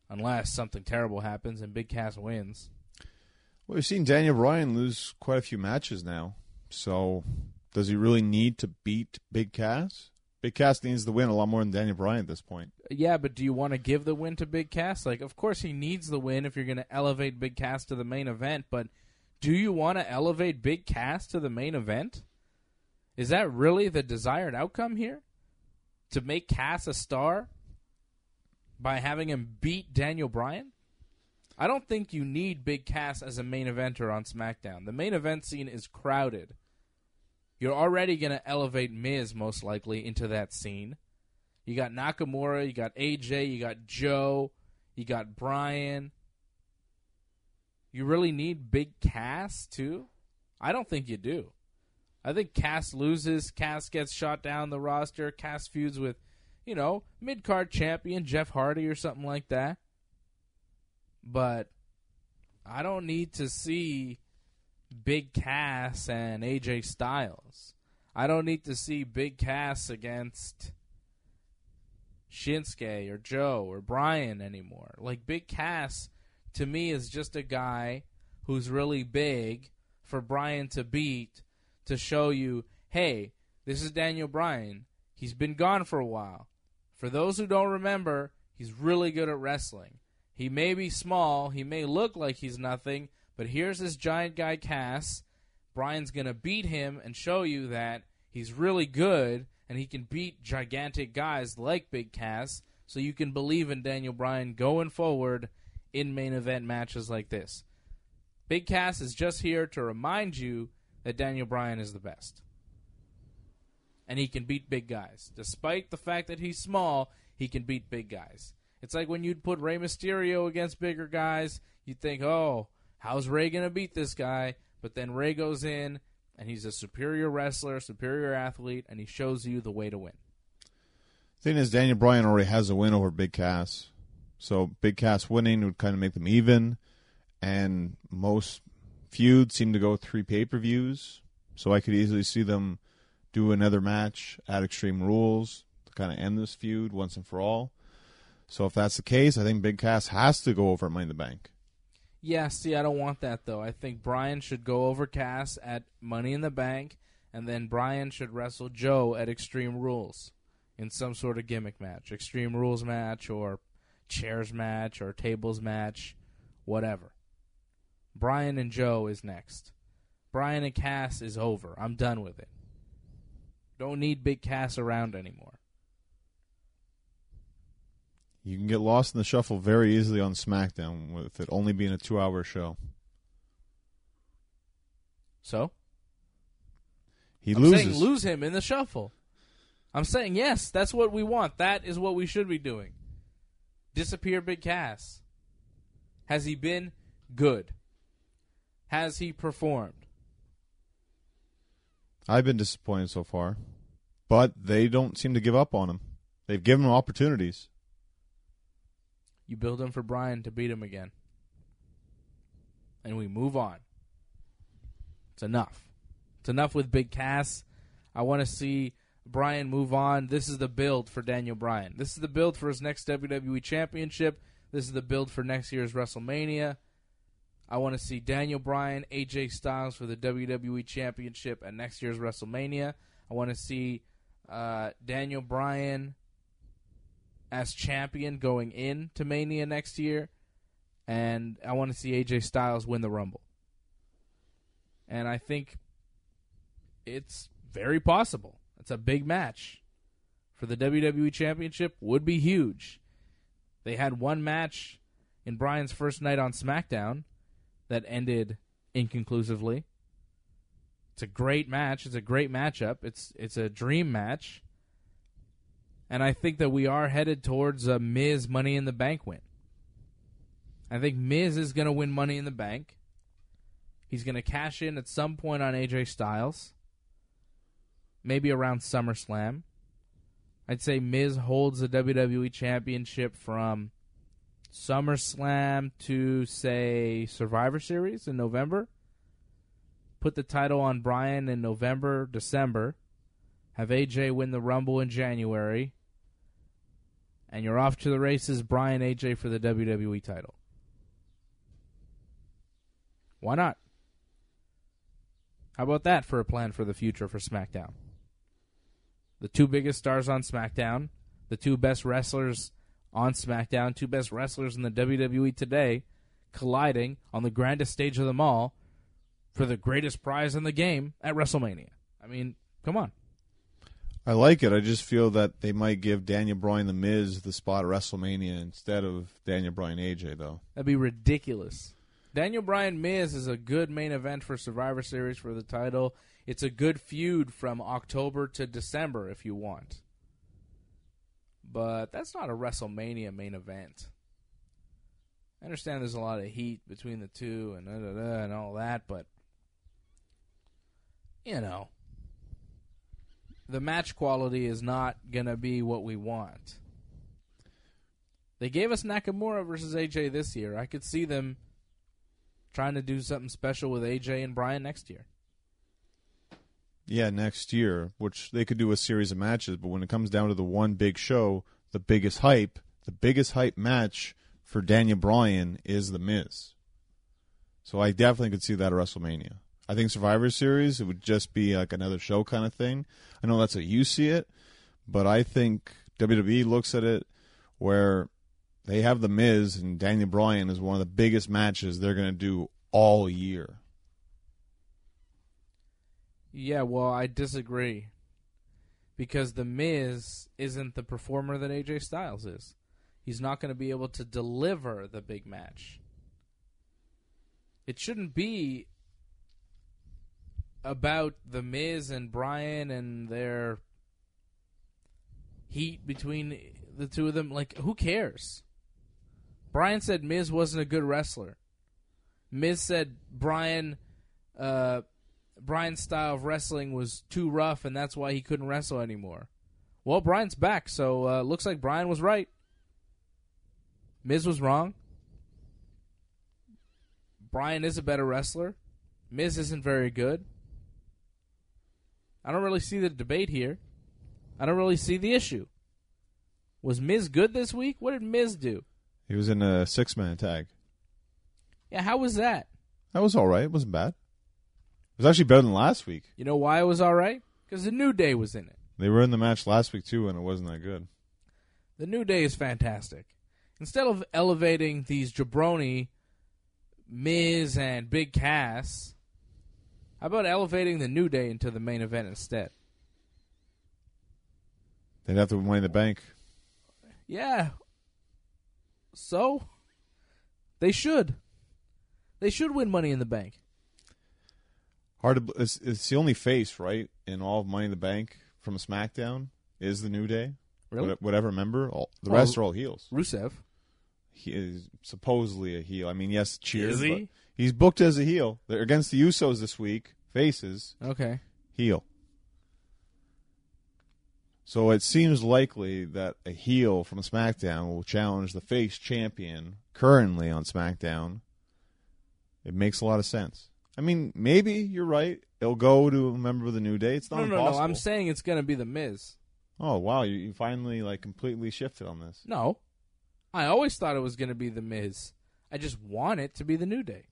Unless something terrible happens and Big Cass wins. Well, we've seen Daniel Bryan lose quite a few matches now. So, does he really need to beat Big Cass? Big Cass needs the win a lot more than Daniel Bryan at this point. Yeah, but do you want to give the win to Big Cass? Like, of course he needs the win if you're going to elevate Big Cass to the main event, but do you want to elevate Big Cass to the main event? Is that really the desired outcome here? To make Cass a star by having him beat Daniel Bryan? I don't think you need Big Cass as a main eventer on SmackDown. The main event scene is crowded. You're already going to elevate Miz, most likely, into that scene. You got Nakamura, you got AJ, you got Joe, you got Bryan. You really need Big Cass, too? I don't think you do. I think Cass loses, Cass gets shot down the roster, Cass feuds with, mid-card champion Jeff Hardy or something like that. But I don't need to see Big Cass and AJ Styles. I don't need to see Big Cass against Shinsuke or Joe or Bryan anymore. Like, Big Cass, to me, is just a guy who's really big for Bryan to beat to show you, hey, this is Daniel Bryan. He's been gone for a while. For those who don't remember, he's really good at wrestling. He may be small, he may look like he's nothing, but here's this giant guy, Cass. Bryan's going to beat him and show you that he's really good and he can beat gigantic guys like Big Cass, so you can believe in Daniel Bryan going forward in main event matches like this. Big Cass is just here to remind you that Daniel Bryan is the best. And he can beat big guys. Despite the fact that he's small, he can beat big guys. It's like when you'd put Rey Mysterio against bigger guys, you'd think, oh, how's Rey going to beat this guy? But then Rey goes in, and he's a superior wrestler, superior athlete, and he shows you the way to win. Thing is, Daniel Bryan already has a win over Big Cass. So Big Cass winning would kind of make them even. And most feuds seem to go 3 pay-per-views. So I could easily see them do another match at Extreme Rules to kind of end this feud once and for all. So if that's the case, I think Big Cass has to go over at Money in the Bank. Yeah, see, I don't want that, though. I think Bryan should go over Cass at Money in the Bank, and then Bryan should wrestle Joe at Extreme Rules in some sort of gimmick match. Extreme Rules match, or chairs match, or tables match, whatever. Bryan and Joe is next. Bryan and Cass is over. I'm done with it. Don't need Big Cass around anymore. You can get lost in the shuffle very easily on SmackDown with it only being a 2-hour show. So? I'm loses. Saying lose him in the shuffle. I'm saying, yes, that's what we want. That is what we should be doing. Disappear Big Cass. Has he been good? Has he performed? I've been disappointed so far. But they don't seem to give up on him. They've given him opportunities. You build him for Bryan to beat him again. And we move on. It's enough. It's enough with Big Cass. I want to see Bryan move on. This is the build for Daniel Bryan. This is the build for his next WWE Championship. This is the build for next year's WrestleMania. I want to see Daniel Bryan, AJ Styles for the WWE Championship at next year's WrestleMania. I want to see Daniel Bryan as champion going into Mania next year. And I want to see AJ Styles win the Rumble. And I think it's very possible. It's a big match for the WWE Championship. Would be huge. They had one match in Bryan's first night on SmackDown that ended inconclusively. It's a great match. It's a great matchup. It's a dream match. And I think that we are headed towards a Miz Money in the Bank win. I think Miz is going to win Money in the Bank. He's going to cash in at some point on AJ Styles. Maybe around SummerSlam. I'd say Miz holds the WWE Championship from SummerSlam to, say, Survivor Series in November. Put the title on Bryan in November, December. Have AJ win the Rumble in January. And you're off to the races, Bryan, AJ for the WWE title. Why not? How about that for a plan for the future for SmackDown? The 2 biggest stars on SmackDown, the 2 best wrestlers on SmackDown, 2 best wrestlers in the WWE today, colliding on the grandest stage of them all for the greatest prize in the game at WrestleMania. I mean, come on. I like it. I just feel that they might give Daniel Bryan the Miz the spot at WrestleMania instead of Daniel Bryan AJ, though. That'd be ridiculous. Daniel Bryan Miz is a good main event for Survivor Series for the title. It's a good feud from October to December if you want. But that's not a WrestleMania main event. I understand there's a lot of heat between the two and all that, but, you know, the match quality is not going to be what we want. They gave us Nakamura versus AJ this year. I could see them trying to do something special with AJ and Bryan next year. Yeah, next year, which they could do a series of matches, but when it comes down to the one big show, the biggest hype match for Daniel Bryan is The Miz. So I definitely could see that at WrestleMania. I think Survivor Series, it would just be like another show kind of thing. I know that's how you see it, but I think WWE looks at it where they have The Miz and Daniel Bryan is one of the biggest matches they're going to do all year. Yeah, well, I disagree. Because The Miz isn't the performer that AJ Styles is. He's not going to be able to deliver the big match. It shouldn't be about The Miz and Bryan and their heat between the two of them. Like, who cares? Bryan said Miz wasn't a good wrestler. Miz said Bryan's style of wrestling was too rough, and that's why he couldn't wrestle anymore. Well, Bryan's back, so looks like Bryan was right. Miz was wrong. Bryan is a better wrestler. Miz isn't very good. I don't really see the debate here. I don't really see the issue. Was Miz good this week? What did Miz do? He was in a 6-man tag. Yeah, how was that? That was all right. It wasn't bad. It was actually better than last week. You know why it was all right? Because the New Day was in it. They were in the match last week, too, and it wasn't that good. The New Day is fantastic. Instead of elevating these jabroni, Miz and Big Cass, how about elevating the New Day into the main event instead? They'd have to win the bank. Yeah. So, they should. They should win Money in the Bank. Hard to. It's the only face, right, in all of Money in the Bank from SmackDown is the New Day. Really? Whatever member. The rest are all heels. Rusev. He is supposedly a heel. I mean, yes, cheers. Is he? But he's booked as a heel. They're against the Usos this week. Faces. Okay. Heel. So it seems likely that a heel from SmackDown will challenge the face champion currently on SmackDown. It makes a lot of sense. I mean, maybe you're right. It'll go to a member of the New Day. It's not impossible. No. I'm saying it's going to be The Miz. Oh, wow. You finally completely shifted on this. No. I always thought it was going to be The Miz. I just want it to be the New Day.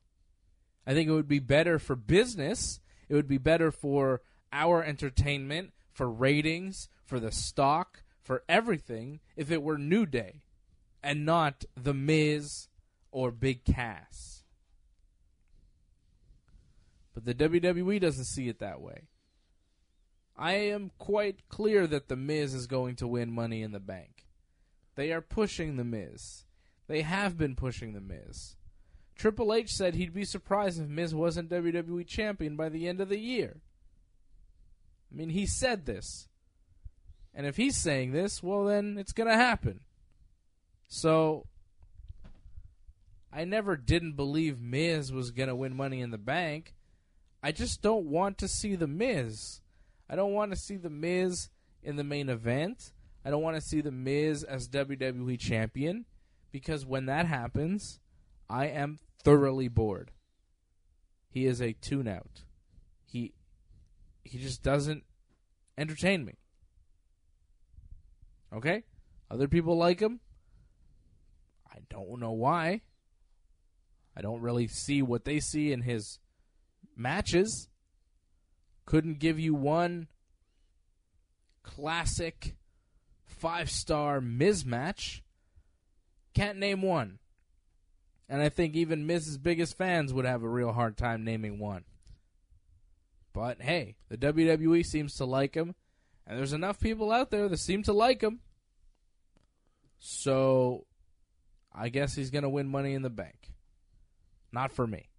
I think it would be better for business. It would be better for our entertainment, for ratings, for the stock, for everything if it were New Day and not The Miz or Big Cass. But the WWE doesn't see it that way. I am quite clear that The Miz is going to win Money in the Bank. They are pushing The Miz. They have been pushing The Miz. Triple H said he'd be surprised if Miz wasn't WWE Champion by the end of the year. I mean, he said this. And if he's saying this, well, then it's going to happen. So, I never didn't believe Miz was going to win Money in the Bank. I just don't want to see The Miz. I don't want to see The Miz in the main event. I don't want to see The Miz as WWE Champion. Because when that happens, I am thoroughly bored. He is a tune-out. He just doesn't entertain me. Okay? Other people like him. I don't know why. I don't really see what they see in his matches. Couldn't give you one classic 5-star Miz match. Can't name one. And I think even Miz's biggest fans would have a real hard time naming one. But hey, the WWE seems to like him. And there's enough people out there that seem to like him. So, I guess he's going to win Money in the Bank. Not for me.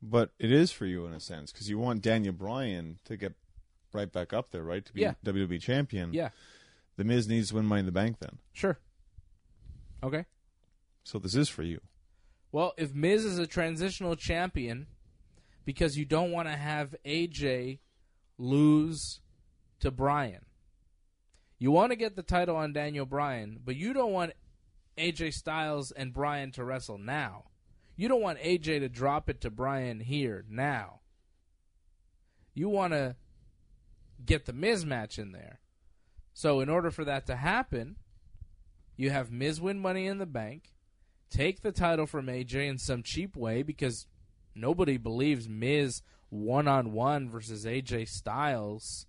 But it is for you in a sense, because you want Daniel Bryan to get right back up there, right? To be WWE Champion. Yeah. The Miz needs to win Money in the Bank then. Sure. Okay. So this is for you. Well, if Miz is a transitional champion, because you don't want to have AJ lose to Bryan. You want to get the title on Daniel Bryan, but you don't want AJ Styles and Bryan to wrestle now. You don't want AJ to drop it to Bryan here now. You want to get the Miz match in there. So in order for that to happen, you have Miz win Money in the Bank, take the title from AJ in some cheap way because nobody believes Miz one-on-one versus AJ Styles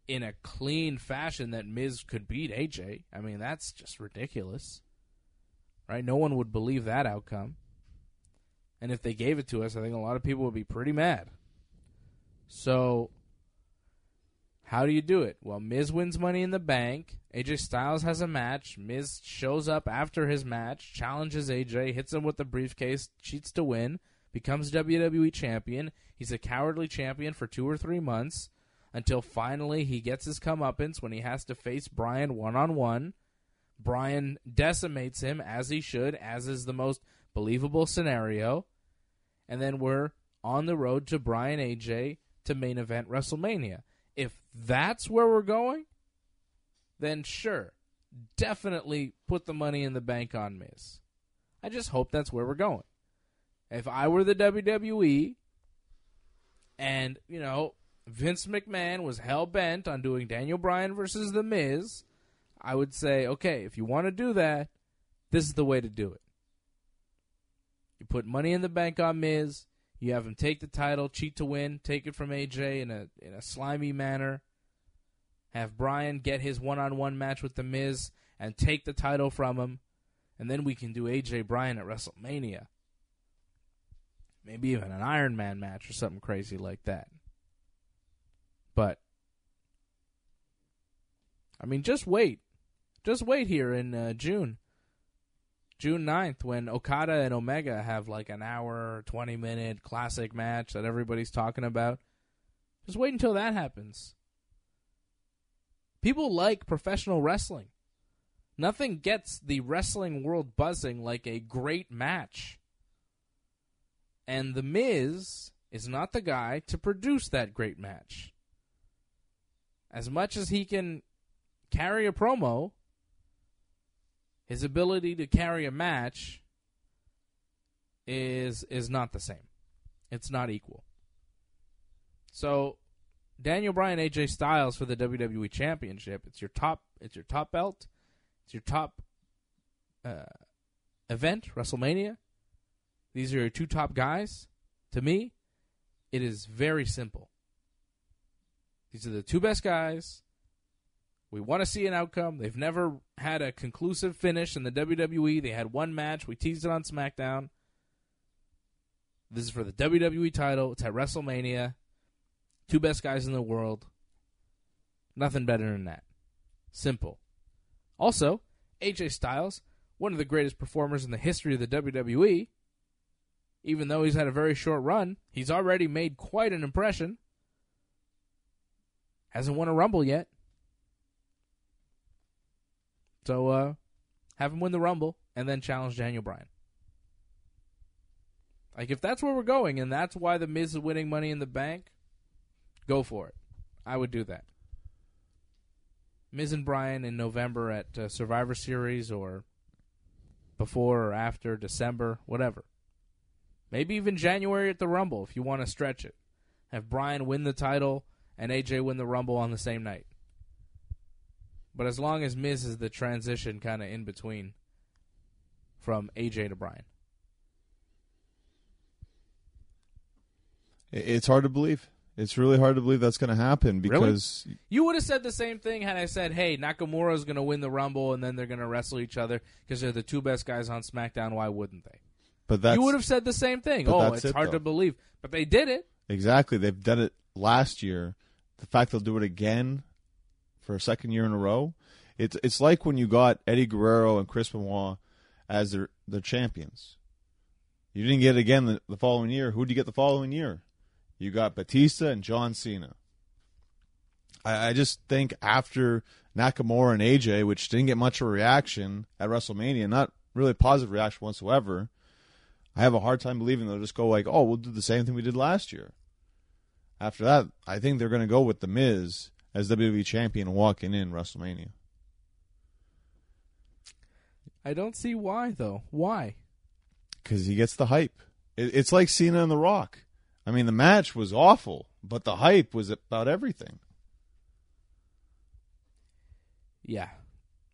in a clean fashion that Miz could beat AJ. I mean, that's just ridiculous. Right? No one would believe that outcome. And if they gave it to us, I think a lot of people would be pretty mad. So, how do you do it? Well, Miz wins Money in the Bank. AJ Styles has a match. Miz shows up after his match, challenges AJ, hits him with the briefcase, cheats to win, becomes WWE champion. He's a cowardly champion for 2 or 3 months until finally he gets his comeuppance when he has to face Bryan one-on-one. Bryan decimates him, as he should, as is the most believable scenario. And then we're on the road to Bryan AJ to main event WrestleMania. If that's where we're going, then sure, definitely put the Money in the Bank on Miz. I just hope that's where we're going. If I were the WWE and, Vince McMahon was hell-bent on doing Daniel Bryan versus The Miz, I would say, okay, if you want to do that, this is the way to do it. You put Money in the Bank on Miz, you have him take the title, cheat to win, take it from AJ in a slimy manner, have Bryan get his one-on-one match with The Miz and take the title from him, and then we can do AJ Bryan at WrestleMania. Maybe even an Iron Man match or something crazy like that. But, I mean, just wait. Just wait here in June 9th, when Okada and Omega have like an hour, 20-minute classic match that everybody's talking about. Just wait until that happens. People like professional wrestling. Nothing gets the wrestling world buzzing like a great match. And The Miz is not the guy to produce that great match. As much as he can carry a promo, his ability to carry a match is not the same. It's not equal. So, Daniel Bryan, AJ Styles for the WWE Championship. It's your top belt. It's your top event, WrestleMania. These are your 2 top guys. To me, it is very simple. These are the 2 best guys. We want to see an outcome. They've never had a conclusive finish in the WWE. They had 1 match. We teased it on Smackdown. This is for the WWE title. It's at WrestleMania. 2 best guys in the world. Nothing better than that. Simple. Also, AJ Styles, one of the greatest performers in the history of the WWE. Even though he's had a very short run, he's already made quite an impression. Hasn't won a Rumble yet. So, have him win the Rumble and then challenge Daniel Bryan. Like, if that's where we're going and that's why The Miz is winning Money in the Bank, go for it. I would do that. Miz and Bryan in November at Survivor Series, or before or after December, whatever. Maybe even January at the Rumble if you want to stretch it. Have Bryan win the title and AJ win the Rumble on the same night. But as long as Miz is the transition kind of in between from AJ to Bryan. It's hard to believe. It's really hard to believe that's going to happen because... Really? You would have said the same thing had I said, hey, Nakamura's going to win the Rumble and then they're going to wrestle each other because they're the 2 best guys on SmackDown. Why wouldn't they? But that's, you would have said the same thing. Oh, it's hard to believe. But they did it. Exactly. They've done it last year. The fact they'll do it again for a second year in a row, it's like when you got Eddie Guerrero and Chris Benoit as their champions. You didn't get it again the following year. Who did you get the following year? You got Batista and John Cena. I just think after Nakamura and AJ, which didn't get much of a reaction at WrestleMania, not really a positive reaction whatsoever, I have a hard time believing they'll just go like, oh, we'll do the same thing we did last year. After that, I think they're going to go with The Miz as WWE Champion walking in WrestleMania. I don't see why, though. Why? Because he gets the hype. It's like Cena and The Rock. I mean, the match was awful, but the hype was about everything. Yeah.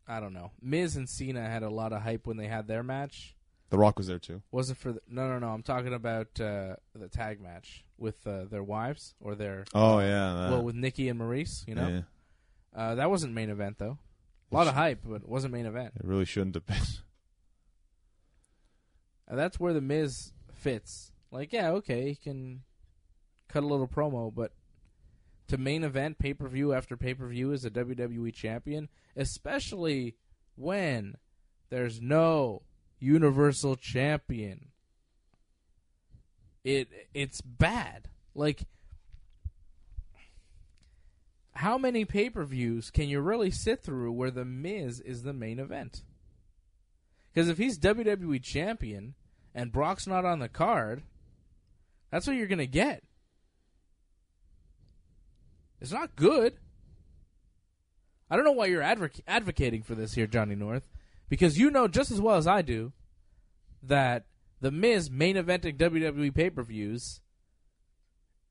I don't know. Miz and Cena had a lot of hype when they had their match. The Rock was there too. Was it for no? I'm talking about the tag match with their wives or their. Oh yeah. Well, with Nikki and Maurice, you know. Yeah. That wasn't main event though. A lot of hype, but it wasn't main event. It really shouldn't have been. And that's where the Miz fits. Like, yeah, okay, he can cut a little promo, but to main event pay-per-view after pay-per-view as a WWE champion, especially when there's no Universal Champion, it's bad. Like, how many pay-per-views can you really sit through where the Miz is the main event? Because if he's WWE champion and Brock's not on the card, that's what you're going to get. It's not good. I don't know why you're advocating for this here, Johnny North, because you know just as well as I do that the Miz main eventing WWE pay-per-views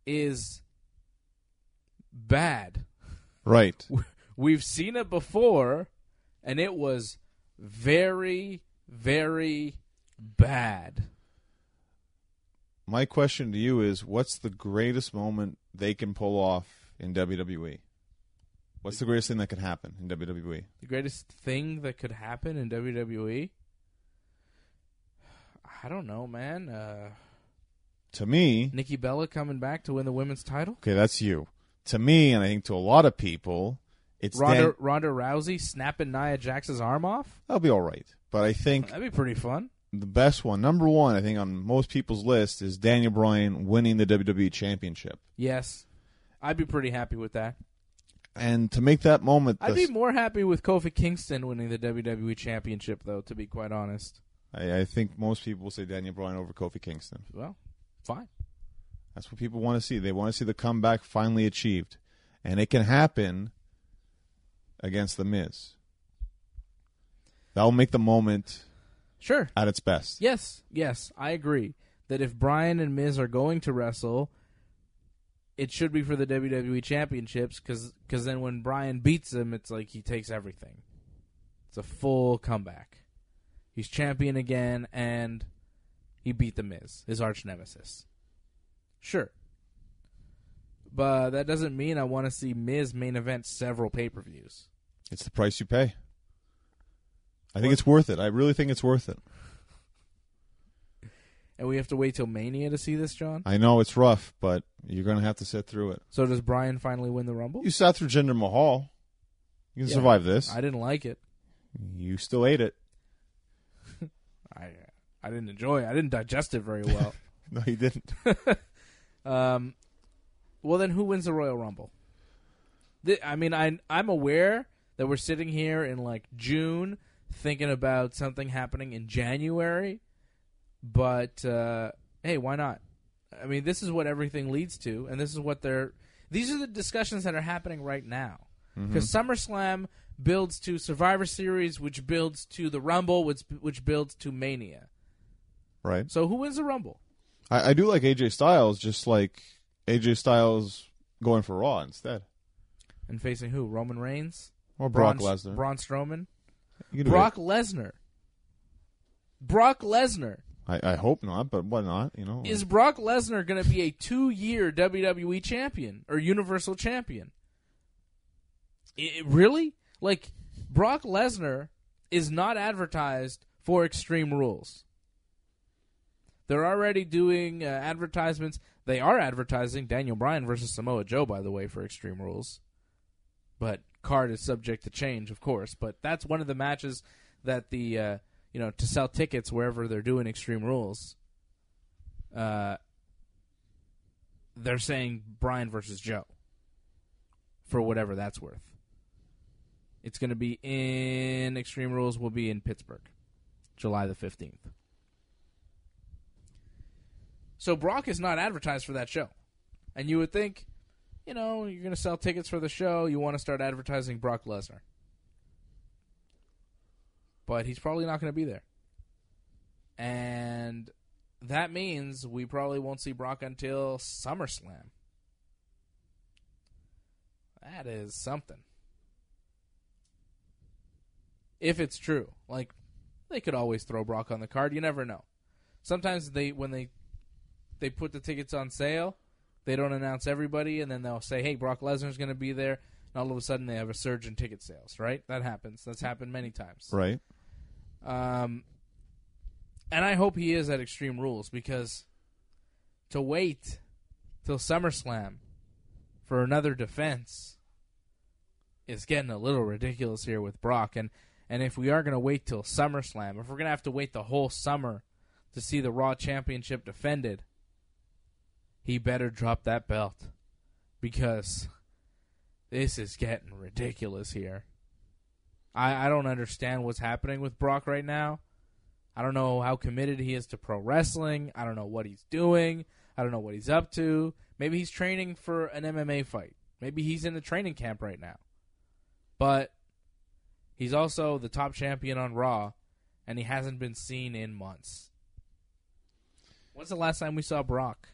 is bad. Right. We've seen it before, and it was very, very bad. My question to you is, what's the greatest moment they can pull off in WWE? What's the greatest thing that could happen in WWE? The greatest thing that could happen in WWE? I don't know, man. To me... Nikki Bella coming back to win the women's title? Okay, that's you. To me, and I think to a lot of people, it's... Ronda Rousey snapping Nia Jax's arm off? That'll be all right. But I think... That'd be pretty fun. The best one, number one, I think, on most people's list is Daniel Bryan winning the WWE Championship. Yes. I'd be pretty happy with that. And to make that moment... I'd be more happy with Kofi Kingston winning the WWE Championship, though, to be quite honest. I think most people will say Daniel Bryan over Kofi Kingston. Well, fine. That's what people want to see. They want to see the comeback finally achieved. And it can happen against The Miz. That will make the moment... Sure. At its best. Yes, I agree. That if Bryan and Miz are going to wrestle, it should be for the WWE Championships, because then when Bryan beats him, it's like he takes everything. It's a full comeback. He's champion again, and he beat The Miz, his arch nemesis. Sure. But that doesn't mean I want to see Miz main event several pay-per-views. It's the price you pay. I think it's worth it. I really think it's worth it. And we have to wait till Mania to see this, John? I know it's rough, but you're going to have to sit through it. So does Bryan finally win the Rumble? You sat through Jinder Mahal. You can survive this. I didn't like it. You still ate it. I didn't enjoy it. I didn't digest it very well. No, you didn't. Well, then who wins the Royal Rumble? I'm aware that we're sitting here in like June thinking about something happening in January, but hey, why not? I mean, this is what everything leads to, and this is what these are the discussions that are happening right now. Because SummerSlam builds to Survivor Series, which builds to the Rumble, which builds to Mania. Right. So who wins the Rumble? I do like AJ Styles, just like AJ Styles going for Raw instead. And facing who? Roman Reigns? Or Brock Lesnar. Braun Strowman? Brock Lesnar. I hope not, but why not? You know, is Brock Lesnar going to be a 2-year WWE champion or Universal champion? Really? Like, Brock Lesnar is not advertised for Extreme Rules. They're already doing advertisements. They are advertising Daniel Bryan versus Samoa Joe, by the way, for Extreme Rules. But card is subject to change, of course. But that's one of the matches that the to sell tickets wherever they're doing Extreme Rules. They're saying Bryan versus Joe for whatever that's worth. It's going to be in Extreme Rules. Will be in Pittsburgh, July the 15th. So Brock is not advertised for that show, and you would think, you're going to sell tickets for the show. You want to start advertising Brock Lesnar. But he's probably not going to be there. And that means we probably won't see Brock until SummerSlam. That is something. If it's true. Like, they could always throw Brock on the card. You never know. Sometimes when they put the tickets on sale, they don't announce everybody, and then they'll say, hey, Brock Lesnar's going to be there, and all of a sudden they have a surge in ticket sales, right? That happens. That's happened many times. Right. And I hope he is at Extreme Rules, because to wait till SummerSlam for another defense is getting a little ridiculous here with Brock. And if we are going to wait till SummerSlam, if we're going to have to wait the whole summer to see the Raw Championship defended, he better drop that belt, because this is getting ridiculous here. I don't understand what's happening with Brock right now. I don't know how committed he is to pro wrestling. I don't know what he's doing. I don't know what he's up to. Maybe he's training for an MMA fight. Maybe he's in the training camp right now. But he's also the top champion on Raw, and he hasn't been seen in months. When's the last time we saw Brock?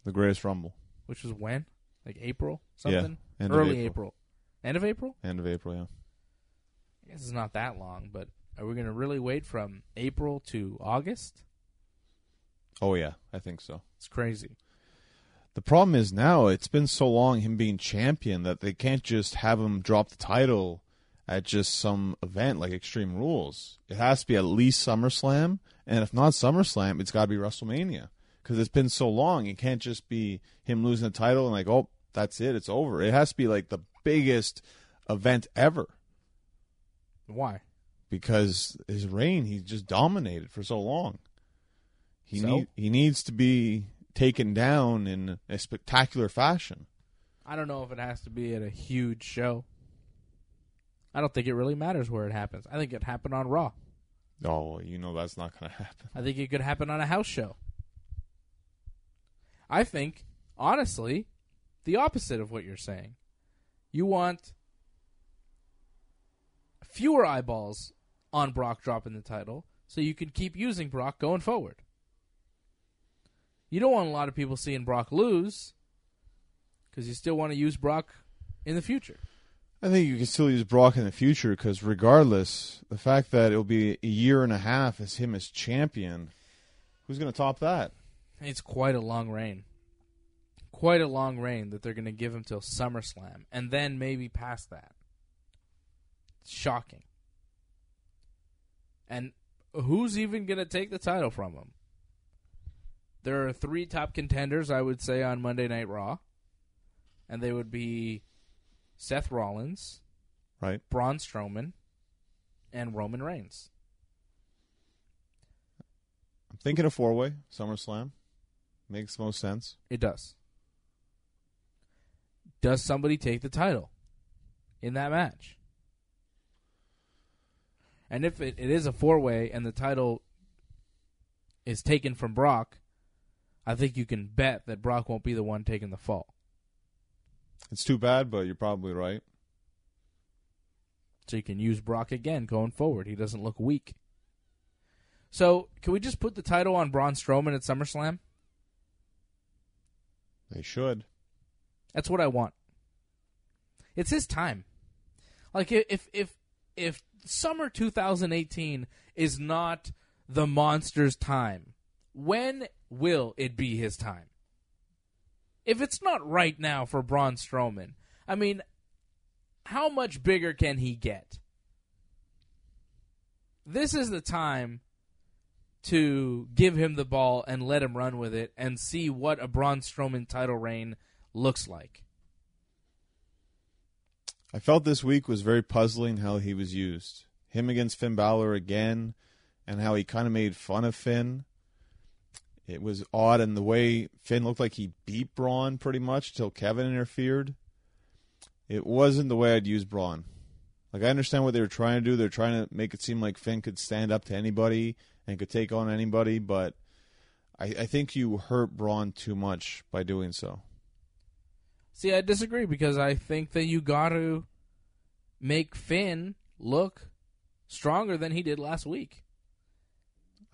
The Greatest Rumble. Which was when? Like April? Something? Yeah, Early April. End of April? End of April, yeah. I guess it's not that long, but are we going to really wait from April to August? Oh, yeah, I think so. It's crazy. The problem is now it's been so long him being champion that they can't just have him drop the title at just some event like Extreme Rules. It has to be at least SummerSlam, and if not SummerSlam, it's got to be WrestleMania, because it's been so long. It can't just be him losing the title and like, oh, that's it, it's over. It has to be like the biggest event ever. Why? Because his reign, he just dominated for so long. He needs to be taken down in a spectacular fashion. I don't know if it has to be at a huge show. I don't think it really matters where it happens. I think it happened on Raw. Oh, you know that's not going to happen. I think it could happen on a house show. I think, honestly, the opposite of what you're saying. You want fewer eyeballs on Brock dropping the title so you can keep using Brock going forward. You don't want a lot of people seeing Brock lose because you still want to use Brock in the future. I think you can still use Brock in the future because regardless, the fact that it'll be a year and a half as him as champion, who's going to top that? It's quite a long reign. Quite a long reign that they're going to give him till SummerSlam and then maybe past that. It's shocking. And who's even going to take the title from him? There are 3 top contenders, I would say, on Monday Night Raw. And they would be Seth Rollins, right, Braun Strowman, and Roman Reigns. I'm thinking a 4-way, SummerSlam. Makes the most sense. It does. Does somebody take the title in that match? And if it is a 4-way and the title is taken from Brock, I think you can bet that Brock won't be the one taking the fall. It's too bad, but you're probably right. So you can use Brock again going forward. He doesn't look weak. So can we just put the title on Braun Strowman at SummerSlam? They should. That's what I want. It's his time. Like if summer 2018 is not the Monster's time, when will it be his time? If it's not right now for Braun Strowman, I mean, how much bigger can he get? This is the time to give him the ball and let him run with it and see what a Braun Strowman title reign looks like. I felt this week was very puzzling how he was used. Him against Finn Balor again, and how he kind of made fun of Finn. It was odd in the way Finn looked like he beat Braun pretty much until Kevin interfered. It wasn't the way I'd use Braun. Like, I understand what they were trying to do. They're trying to make it seem like Finn could stand up to anybody and could take on anybody, but I think you hurt Braun too much by doing so. See, I disagree because I think that you got to make Finn look stronger than he did last week.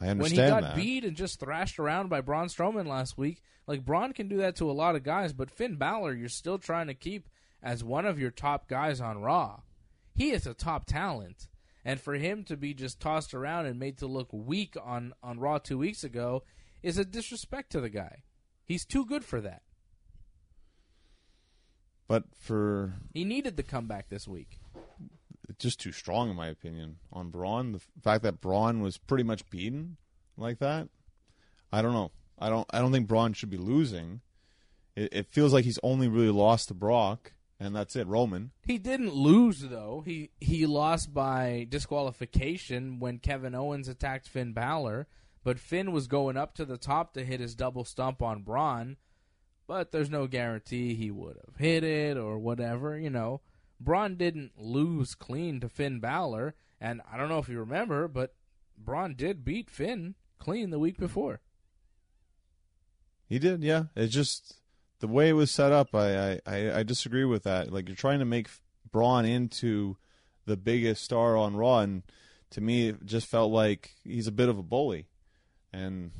I understand when he got that. beat and just thrashed around by Braun Strowman last week, like Braun can do that to a lot of guys, but Finn Balor, you're still trying to keep as one of your top guys on Raw. He is a top talent, and for him to be just tossed around and made to look weak on Raw 2 weeks ago is a disrespect to the guy. He's too good for that. But he needed the comeback this week. Just too strong, in my opinion, on Braun. The fact that Braun was pretty much beaten like that, I don't know. I don't think Braun should be losing. It feels like he's only really lost to Brock, and that's it. Roman. He didn't lose though. He lost by disqualification when Kevin Owens attacked Finn Balor, but Finn was going up to the top to hit his double stomp on Braun, but there's no guarantee he would have hit it or whatever, you know. Braun didn't lose clean to Finn Balor, and I don't know if you remember, but Braun did beat Finn clean the week before. He did, yeah. It's just the way it was set up. I disagree with that. Like, you're trying to make Braun into the biggest star on Raw, and to me, it just felt like he's a bit of a bully. And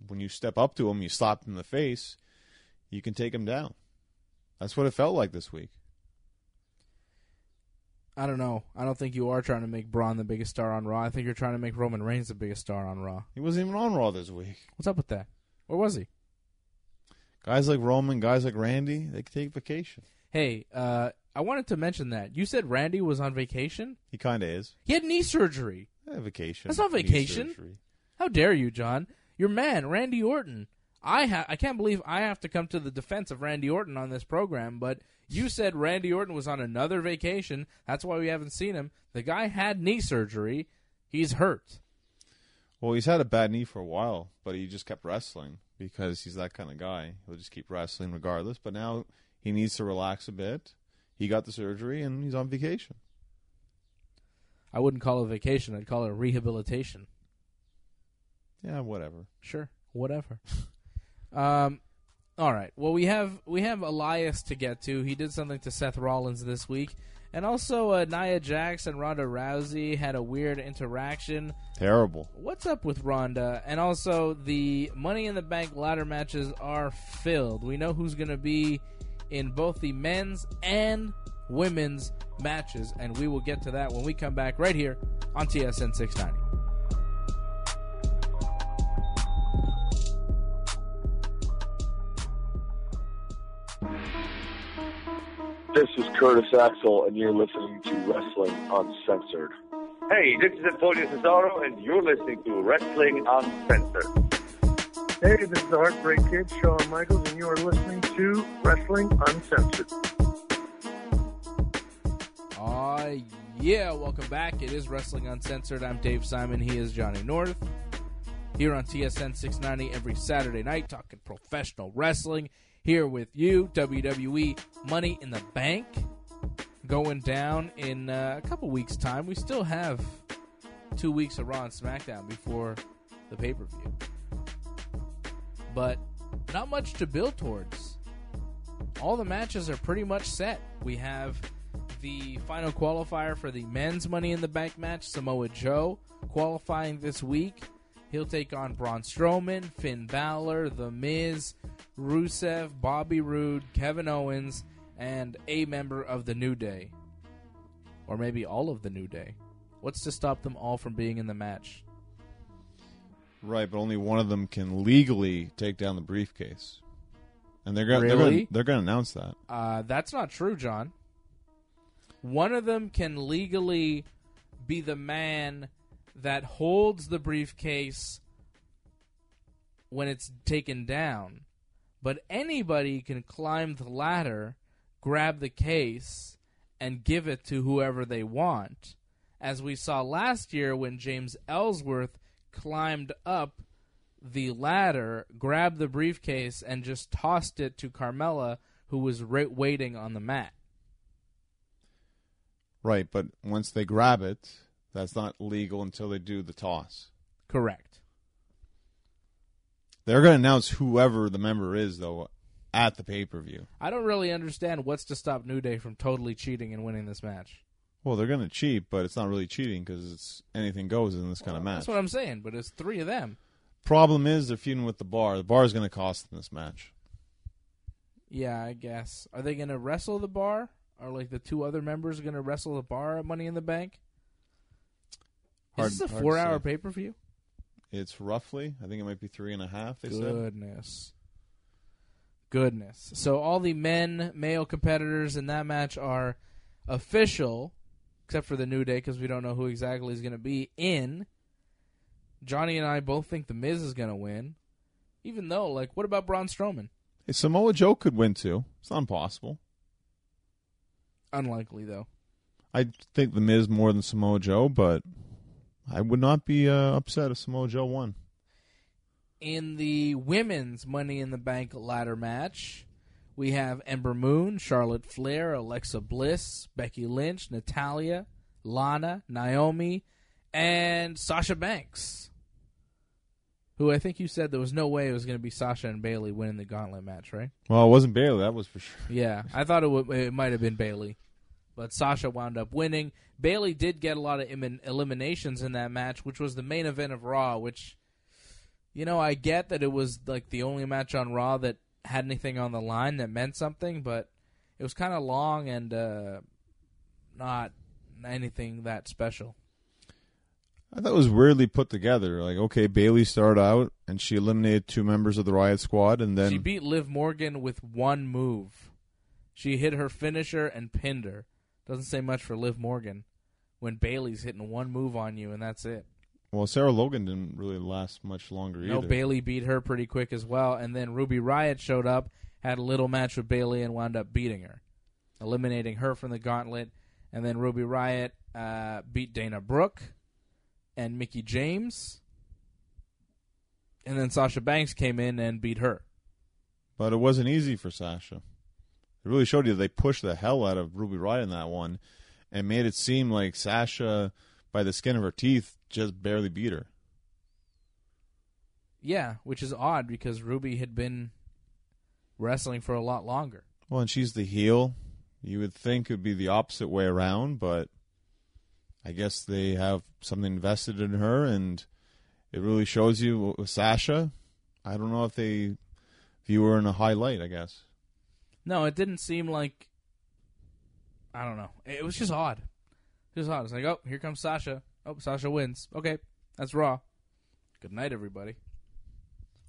when you step up to him, you slap him in the face, you can take him down. That's what it felt like this week. I don't know. I don't think you are trying to make Braun the biggest star on Raw. I think you're trying to make Roman Reigns the biggest star on Raw. He wasn't even on Raw this week. What's up with that? Where was he? Guys like Roman, guys like Randy, they can take vacation. Hey, I wanted to mention that. You said Randy was on vacation? He kind of is. He had knee surgery. Yeah, vacation. That's not vacation. How dare you, John? Your man, Randy Orton. I can't believe I have to come to the defense of Randy Orton on this program, but you said Randy Orton was on another vacation. That's why we haven't seen him. The guy had knee surgery. He's hurt. Well, he's had a bad knee for a while, but he just kept wrestling because he's that kind of guy. He'll just keep wrestling regardless, but now he needs to relax a bit. He got the surgery, and he's on vacation. I wouldn't call it a vacation. I'd call it a rehabilitation. Yeah, whatever. Sure, whatever. All right. Well, we have Elias to get to. He did something to Seth Rollins this week. And also, Nia Jax and Ronda Rousey had a weird interaction. Terrible. What's up with Ronda? And also, the Money in the Bank ladder matches are filled. We know who's going to be in both the men's and women's matches, and we will get to that when we come back right here on TSN 690. This is Curtis Axel, and you're listening to Wrestling Uncensored. Hey, this is Antonio Cesaro, and you're listening to Wrestling Uncensored. Hey, this is the Heartbreak Kid, Shawn Michaels, and you are listening to Wrestling Uncensored. Yeah, welcome back. It is Wrestling Uncensored. I'm Dave Simon. He is Johnny North. Here on TSN 690 every Saturday night, talking professional wrestling. Here with you, WWE Money in the Bank, going down in a couple weeks' time. We still have 2 weeks of Raw and SmackDown before the pay-per-view. But not much to build towards. All the matches are pretty much set. We have the final qualifier for the men's Money in the Bank match, Samoa Joe, qualifying this week. He'll take on Braun Strowman, Finn Balor, The Miz, Rusev, Bobby Roode, Kevin Owens, and a member of the New Day. Or maybe all of the New Day. What's to stop them all from being in the match? Right, but only one of them can legally take down the briefcase. And they're going Really? to announce that. That's not true, John. One of them can legally be the man that holds the briefcase when it's taken down. But anybody can climb the ladder, grab the case, and give it to whoever they want. As we saw last year when James Ellsworth climbed up the ladder, grabbed the briefcase, and just tossed it to Carmella, who was waiting on the mat. Right, but once they grab it, that's not legal until they do the toss. Correct. They're going to announce whoever the member is, though, at the pay-per-view. I don't really understand what's to stop New Day from totally cheating and winning this match. Well, they're going to cheat, but it's not really cheating because it's anything goes in this kind of match. That's what I'm saying, but it's 3 of them. Problem is they're feuding with the Bar. The Bar is going to cost them this match. Yeah, I guess. Are they going to wrestle the Bar? Are like the 2 other members going to wrestle the Bar at Money in the Bank? Is this a 4-hour pay-per-view? It's roughly. I think it might be 3.5, they said. Goodness. So all the male competitors in that match are official, except for the New Day, because we don't know who exactly is going to be in. Johnny and I both think The Miz is going to win. Even though, like, what about Braun Strowman? Hey, Samoa Joe could win, too. It's not impossible. Unlikely, though. I think The Miz more than Samoa Joe, but I would not be upset if Samoa Joe won. In the women's Money in the Bank ladder match, we have Ember Moon, Charlotte Flair, Alexa Bliss, Becky Lynch, Natalya, Lana, Naomi, and Sasha Banks, who I think you said there was no way it was going to be Sasha and Bayley winning the gauntlet match, right? Well, it wasn't Bayley, that was for sure. Yeah, I thought it might have been Bayley, but Sasha wound up winning. Bayley did get a lot of eliminations in that match, which was the main event of Raw, which, you know, I get that it was like the only match on Raw that had anything on the line that meant something, but it was kind of long and not anything that special. I thought it was weirdly put together. Like, okay, Bayley started out, and she eliminated 2 members of the Riot Squad, and then... She beat Liv Morgan with 1 move. She hit her finisher and pinned her. Doesn't say much for Liv Morgan when Bayley's hitting 1 move on you, and that's it. Well, Sarah Logan didn't really last much longer either. No, Bayley beat her pretty quick as well, and then Ruby Riott showed up, had a little match with Bayley, and wound up beating her, eliminating her from the gauntlet, and then Ruby Riott beat Dana Brooke and Mickie James, and then Sasha Banks came in and beat her. But it wasn't easy for Sasha. It really showed you they pushed the hell out of Ruby Riott in that one and made it seem like Sasha, by the skin of her teeth, just barely beat her. Yeah, which is odd because Ruby had been wrestling for a lot longer. Well, and she's the heel. You would think it would be the opposite way around, but I guess they have something invested in her, and it really shows you with Sasha. I don't know if they view her in a high light, I guess. No, it didn't seem like... I don't know. It was just odd. It was odd. It's like, oh, here comes Sasha. Oh, Sasha wins. Okay, that's Raw. Good night, everybody.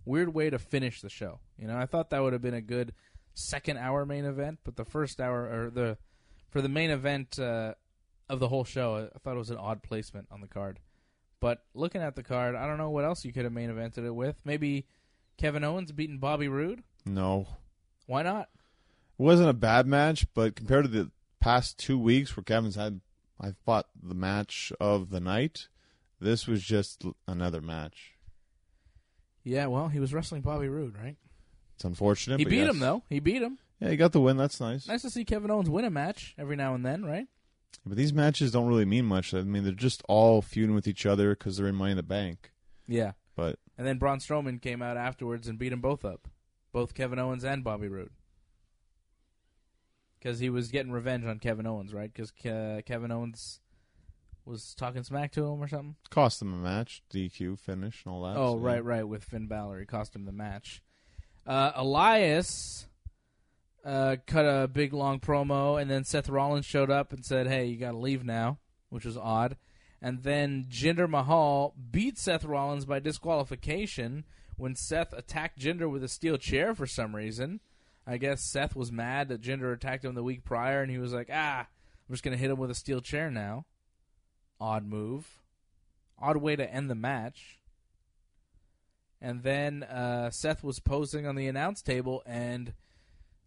Weird way to finish the show. You know, I thought that would have been a good second-hour main event, but the first hour, or for the main event of the whole show, I thought it was an odd placement on the card. But looking at the card, I don't know what else you could have main evented it with. Maybe Kevin Owens beating Bobby Roode? No. Why not? It wasn't a bad match, but compared to the past 2 weeks where Kevin's had, I thought, the match of the night, this was just another match. Yeah, well, he was wrestling Bobby Roode, right? It's unfortunate. He but beat yes. him, though. He beat him. Yeah, he got the win. That's nice. Nice to see Kevin Owens win a match every now and then, right? But these matches don't really mean much. I mean, they're just all feuding with each other because they're in Money in the Bank. Yeah. But and then Braun Strowman came out afterwards and beat them both up. Both Kevin Owens and Bobby Roode. Because he was getting revenge on Kevin Owens, right? Because Kevin Owens was talking smack to him or something? Cost him a match, DQ, finish, and all that. Oh, so. Right, with Finn Balor. He cost him the match. Elias cut a big, long promo, and then Seth Rollins showed up and said, hey, you got to leave now, which was odd. And then Jinder Mahal beat Seth Rollins by disqualification when Seth attacked Jinder with a steel chair for some reason. I guess Seth was mad that Jinder attacked him the week prior, and he was like, I'm just going to hit him with a steel chair now. Odd move. Odd way to end the match. And then Seth was posing on the announce table, and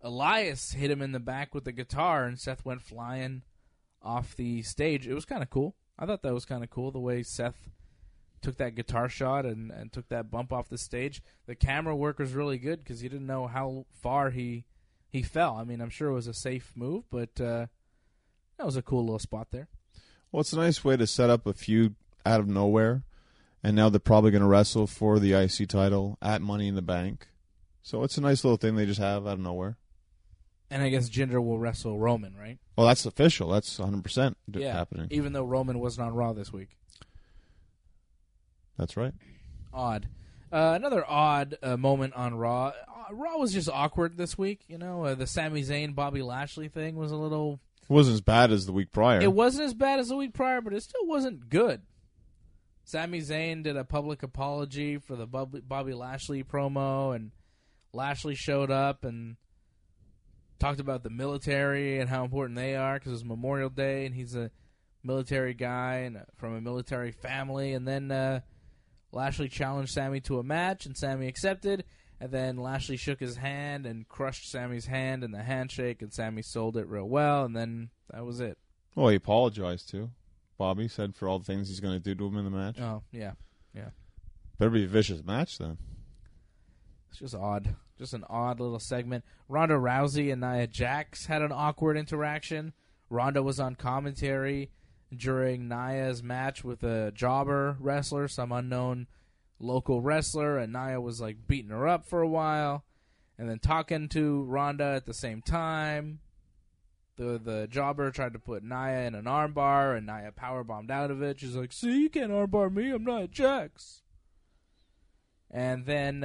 Elias hit him in the back with the guitar, and Seth went flying off the stage. It was kind of cool. I thought that was kind of cool, the way Seth took that guitar shot and took that bump off the stage. The camera work was really good because you didn't know how far he fell. I mean, I'm sure it was a safe move, but that was a cool little spot there. Well, it's a nice way to set up a feud out of nowhere, and now they're probably going to wrestle for the IC title at Money in the Bank. So it's a nice little thing they just have out of nowhere. And I guess Jinder will wrestle Roman, right? Well, that's official. That's 100% happening. Even though Roman wasn't on Raw this week. That's right. Odd. Another odd moment on Raw. Raw was just awkward this week. You know, the Sami Zayn, Bobby Lashley thing was a little... It wasn't as bad as the week prior. It wasn't as bad as the week prior, but it still wasn't good. Sami Zayn did a public apology for the Bobby Lashley promo, and Lashley showed up and talked about the military and how important they are because it was Memorial Day, and he's a military guy and from a military family. And then Lashley challenged Sami to a match, and Sami accepted. And then Lashley shook his hand and crushed Sami's hand in the handshake, and Sami sold it real well, and then that was it. Well, he apologized, too. Bobby said for all the things he's going to do to him in the match. Oh, yeah. Better be a vicious match, then. It's just odd. Just an odd little segment. Ronda Rousey and Nia Jax had an awkward interaction. Ronda was on commentary during Nia's match with a jobber wrestler, some unknown local wrestler, and Nia was like beating her up for a while and then talking to Ronda at the same time. The jobber tried to put Nia in an armbar, and Nia powerbombed out of it. She's like, see, you can't armbar me, I'm Nia Jax. And then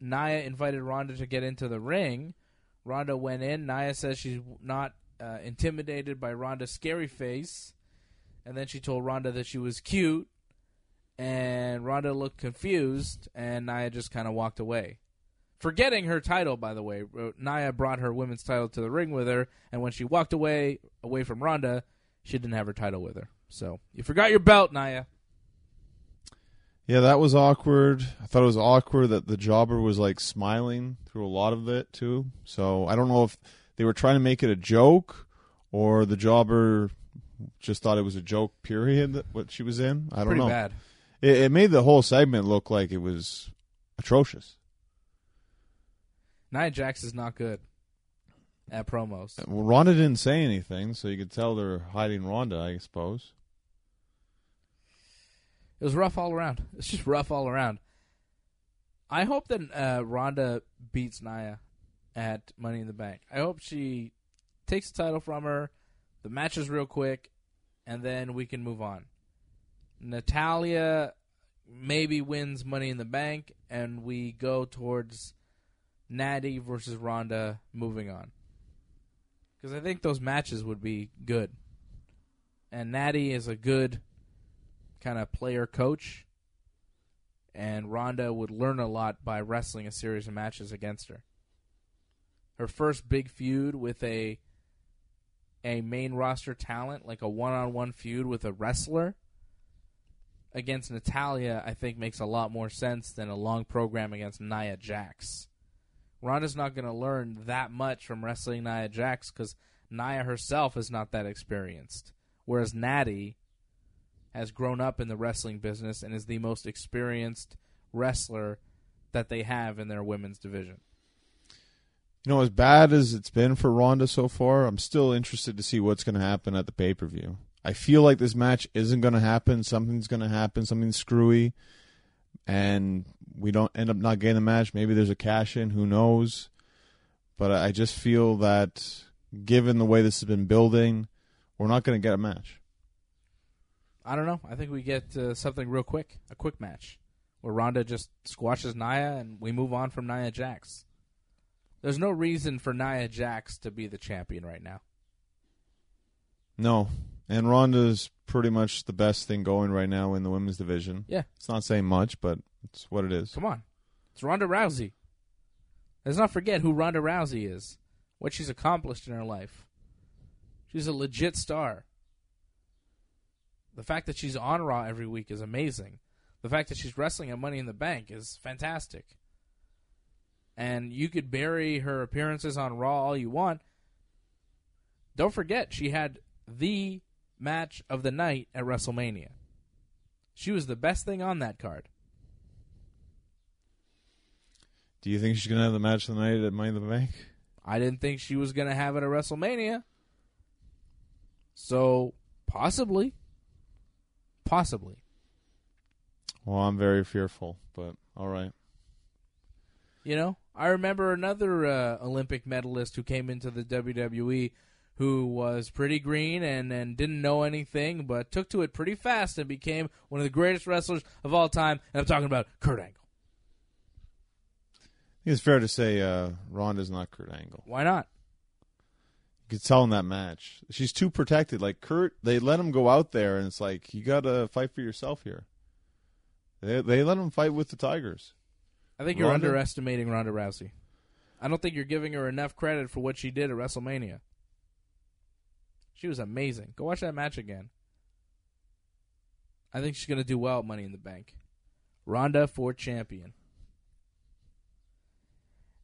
Nia invited Ronda to get into the ring. Ronda went in. Nia says she's not intimidated by Ronda's scary face. And then she told Ronda that she was cute. And Ronda looked confused, and Nia just kind of walked away. Forgetting her title, by the way. Nia brought her women's title to the ring with her, and when she walked away from Ronda, she didn't have her title with her. So, you forgot your belt, Nia. Yeah, that was awkward. I thought it was awkward that the jobber was, like, smiling through a lot of it, too. So, I don't know if they were trying to make it a joke, or the jobber just thought it was a joke, period, what she was in. I don't know. Pretty bad. It made the whole segment look like it was atrocious. Nia Jax is not good at promos. Well, Ronda didn't say anything, so you could tell they're hiding Ronda, I suppose. It was rough all around. It's just rough all around. I hope that Ronda beats Nia at Money in the Bank. I hope she takes the title from her, the match is real quick, and then we can move on. Natalya maybe wins Money in the Bank, and we go towards Natty versus Ronda moving on. Because I think those matches would be good. And Natty is a good kind of player coach, and Ronda would learn a lot by wrestling a series of matches against her. Her first big feud with a main roster talent, like a one-on-one feud with a wrestler against Natalya, I think makes a lot more sense than a long program against Nia Jax. Ronda's not going to learn that much from wrestling Nia Jax because Nia herself is not that experienced, whereas Natty has grown up in the wrestling business and is the most experienced wrestler that they have in their women's division. You know, as bad as it's been for Ronda so far, I'm still interested to see what's going to happen at the pay-per-view. I feel like this match isn't going to happen. Something's going to happen, something screwy, and we don't end up not getting the match. Maybe there's a cash-in, who knows? But I just feel that given the way this has been building, we're not going to get a match. I don't know. I think we get something real quick, a quick match, where Ronda just squashes Nia and we move on from Nia Jax. There's no reason for Nia Jax to be the champion right now. No. And Ronda's pretty much the best thing going right now in the women's division. Yeah. It's not saying much, but it's what it is. Come on. It's Ronda Rousey. Let's not forget who Ronda Rousey is, what she's accomplished in her life. She's a legit star. The fact that she's on Raw every week is amazing. The fact that she's wrestling at Money in the Bank is fantastic. And you could bury her appearances on Raw all you want. Don't forget, she had the match of the night at WrestleMania. She was the best thing on that card. Do you think she's going to have the match of the night at Money in the Bank? I didn't think she was going to have it at WrestleMania. So, possibly. Possibly. Well, I'm very fearful, but all right. You know, I remember another Olympic medalist who came into the WWE who was pretty green and didn't know anything, but took to it pretty fast and became one of the greatest wrestlers of all time. And I'm talking about Kurt Angle. I think it's fair to say Ronda's not Kurt Angle. Why not? You could tell in that match. She's too protected. Like Kurt, they let him go out there, and it's like, you got to fight for yourself here. They let him fight with the Tigers. I think you're underestimating Ronda Rousey. I don't think you're giving her enough credit for what she did at WrestleMania. She was amazing. Go watch that match again. I think she's going to do well at Money in the Bank. Ronda for champion.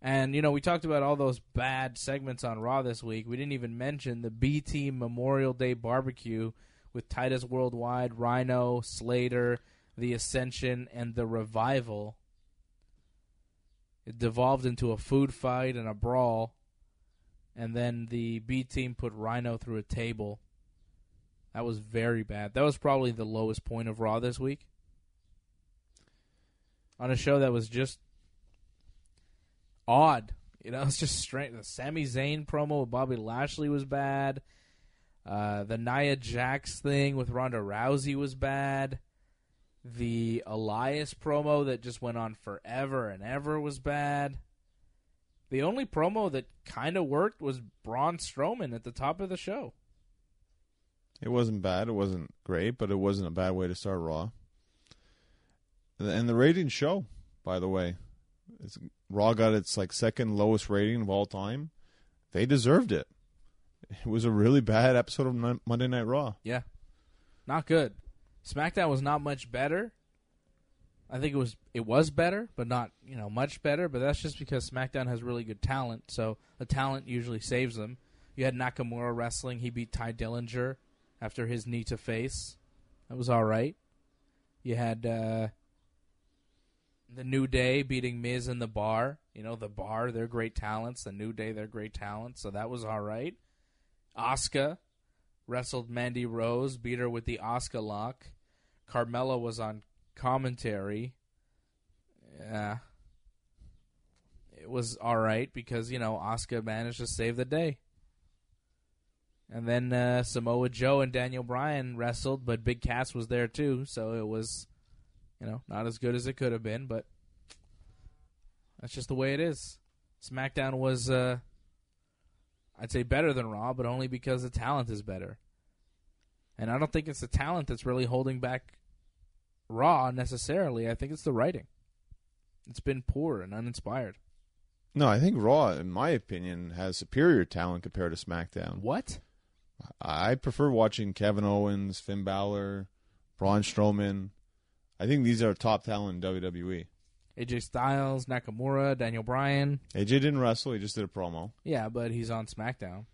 And, you know, we talked about all those bad segments on Raw this week. We didn't even mention the B-Team Memorial Day barbecue with Titus Worldwide, Rhino, Slater, The Ascension, and The Revival. It devolved into a food fight and a brawl. And then the B-Team put Rhino through a table. That was very bad. That was probably the lowest point of Raw this week. On a show that was just odd. You know, it's just strange. The Sami Zayn promo with Bobby Lashley was bad. The Nia Jax thing with Ronda Rousey was bad. The Elias promo that just went on forever and ever was bad. The only promo that kind of worked was Braun Strowman at the top of the show. It wasn't bad. It wasn't great, but it wasn't a bad way to start Raw. And the ratings show, by the way. Raw got its second lowest rating of all time. They deserved it. It was a really bad episode of Monday Night Raw. Yeah. Not good. SmackDown was not much better. I think it was better, but not, much better. But that's just because SmackDown has really good talent, so the talent usually saves them. You had Nakamura wrestling. He beat Ty Dillinger after his knee to face. That was all right. You had the New Day beating Miz in the Bar. The Bar, they're great talents. The New Day, they're great talents, so that was all right. Asuka wrestled Mandy Rose, beat her with the Asuka lock. Carmella was on commentary. Yeah. It was all right because, Asuka managed to save the day. And then Samoa Joe and Daniel Bryan wrestled, but Big Cass was there too, so it was, not as good as it could have been, but that's just the way it is. SmackDown was, I'd say, better than Raw, but only because the talent is better. And I don't think it's the talent that's really holding back Raw necessarily. I think it's the writing. It's been poor and uninspired. No, I think Raw, in my opinion, has superior talent compared to SmackDown. What? I prefer watching Kevin Owens, Finn Balor, Braun Strowman. I think these are top talent in WWE. AJ Styles, Nakamura, Daniel Bryan. AJ didn't wrestle. He just did a promo. Yeah, but he's on SmackDown.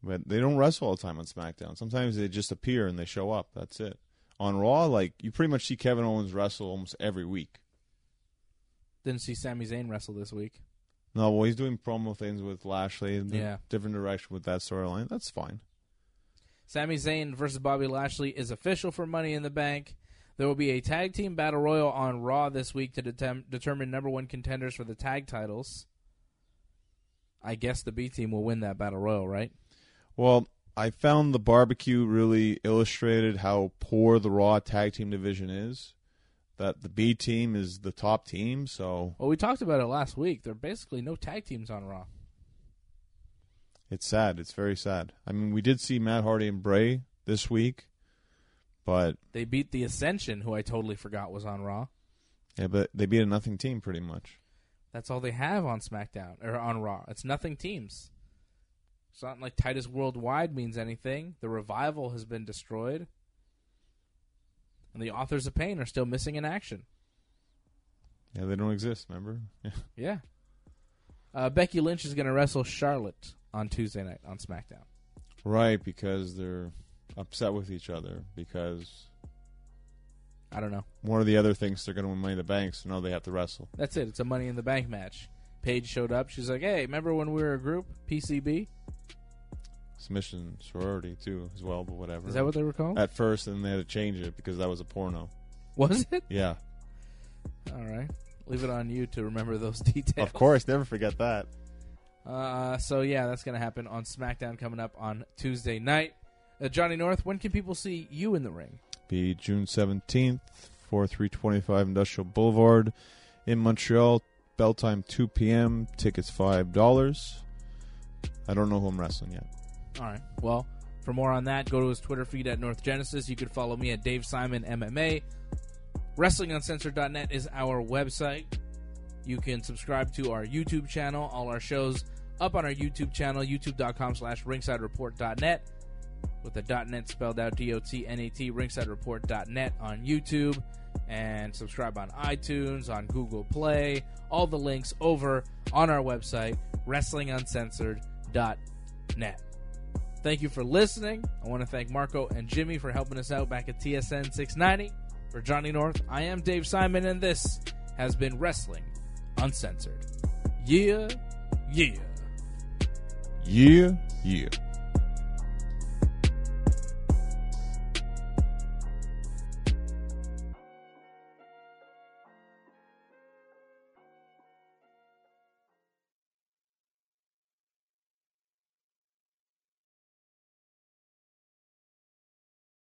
But they don't wrestle all the time on SmackDown. Sometimes they just appear and they show up. That's it. On Raw, you pretty much see Kevin Owens wrestle almost every week. Didn't see Sami Zayn wrestle this week. No, well, he's doing promo things with Lashley. Yeah. Different direction with that storyline. That's fine. Sami Zayn versus Bobby Lashley is official for Money in the Bank. There will be a tag team battle royal on Raw this week to determine number one contenders for the tag titles. I guess the B team will win that battle royal, right? Well, I found the barbecue really illustrated how poor the Raw tag team division is. That the B team is the top team, so... Well, we talked about it last week. There are basically no tag teams on Raw. It's sad. It's very sad. I mean, we did see Matt Hardy and Bray this week, but... They beat The Ascension, who I totally forgot was on Raw. Yeah, but they beat a nothing team pretty much. That's all they have on SmackDown, or on Raw. It's nothing teams. It's not like Titus Worldwide means anything. The Revival has been destroyed. And the Authors of Pain are still missing in action. Yeah, they don't exist, remember? Yeah. Becky Lynch is going to wrestle Charlotte on Tuesday night on SmackDown. Right, because they're upset with each other. Because... I don't know. One of the other things they're going to win Money in the Bank, so now they have to wrestle. That's it. It's a Money in the Bank match. Paige showed up. She's like, hey, remember when we were a group? PCB? Submission sorority, too, as well, but whatever. Is that what they were called? At first, and they had to change it because that was a porno. Was it? Yeah. All right. Leave it on you to remember those details. Of course. Never forget that. So, yeah, that's going to happen on SmackDown coming up on Tuesday night. Johnny North, when can people see you in the ring? Be June 17th, 4325 Industrial Boulevard in Montreal. Bell time 2 p.m. Tickets $5. I don't know who I'm wrestling yet. All right. Well, for more on that, go to his Twitter feed at North Genesis. You can follow me at Dave Simon MMA. WrestlingUncensored.net is our website. You can subscribe to our YouTube channel. All our shows up on our YouTube channel, youtube.com/ringsidereport.net with the .net spelled out DOTNET, ringsidereport.net on YouTube. And subscribe on iTunes, on Google Play. All the links over on our website, WrestlingUncensored.net. Thank you for listening. I want to thank Marco and Jimmy for helping us out back at TSN 690. For Johnny North, I am Dave Simon, and this has been Wrestling Uncensored. Yeah, yeah. Yeah, yeah.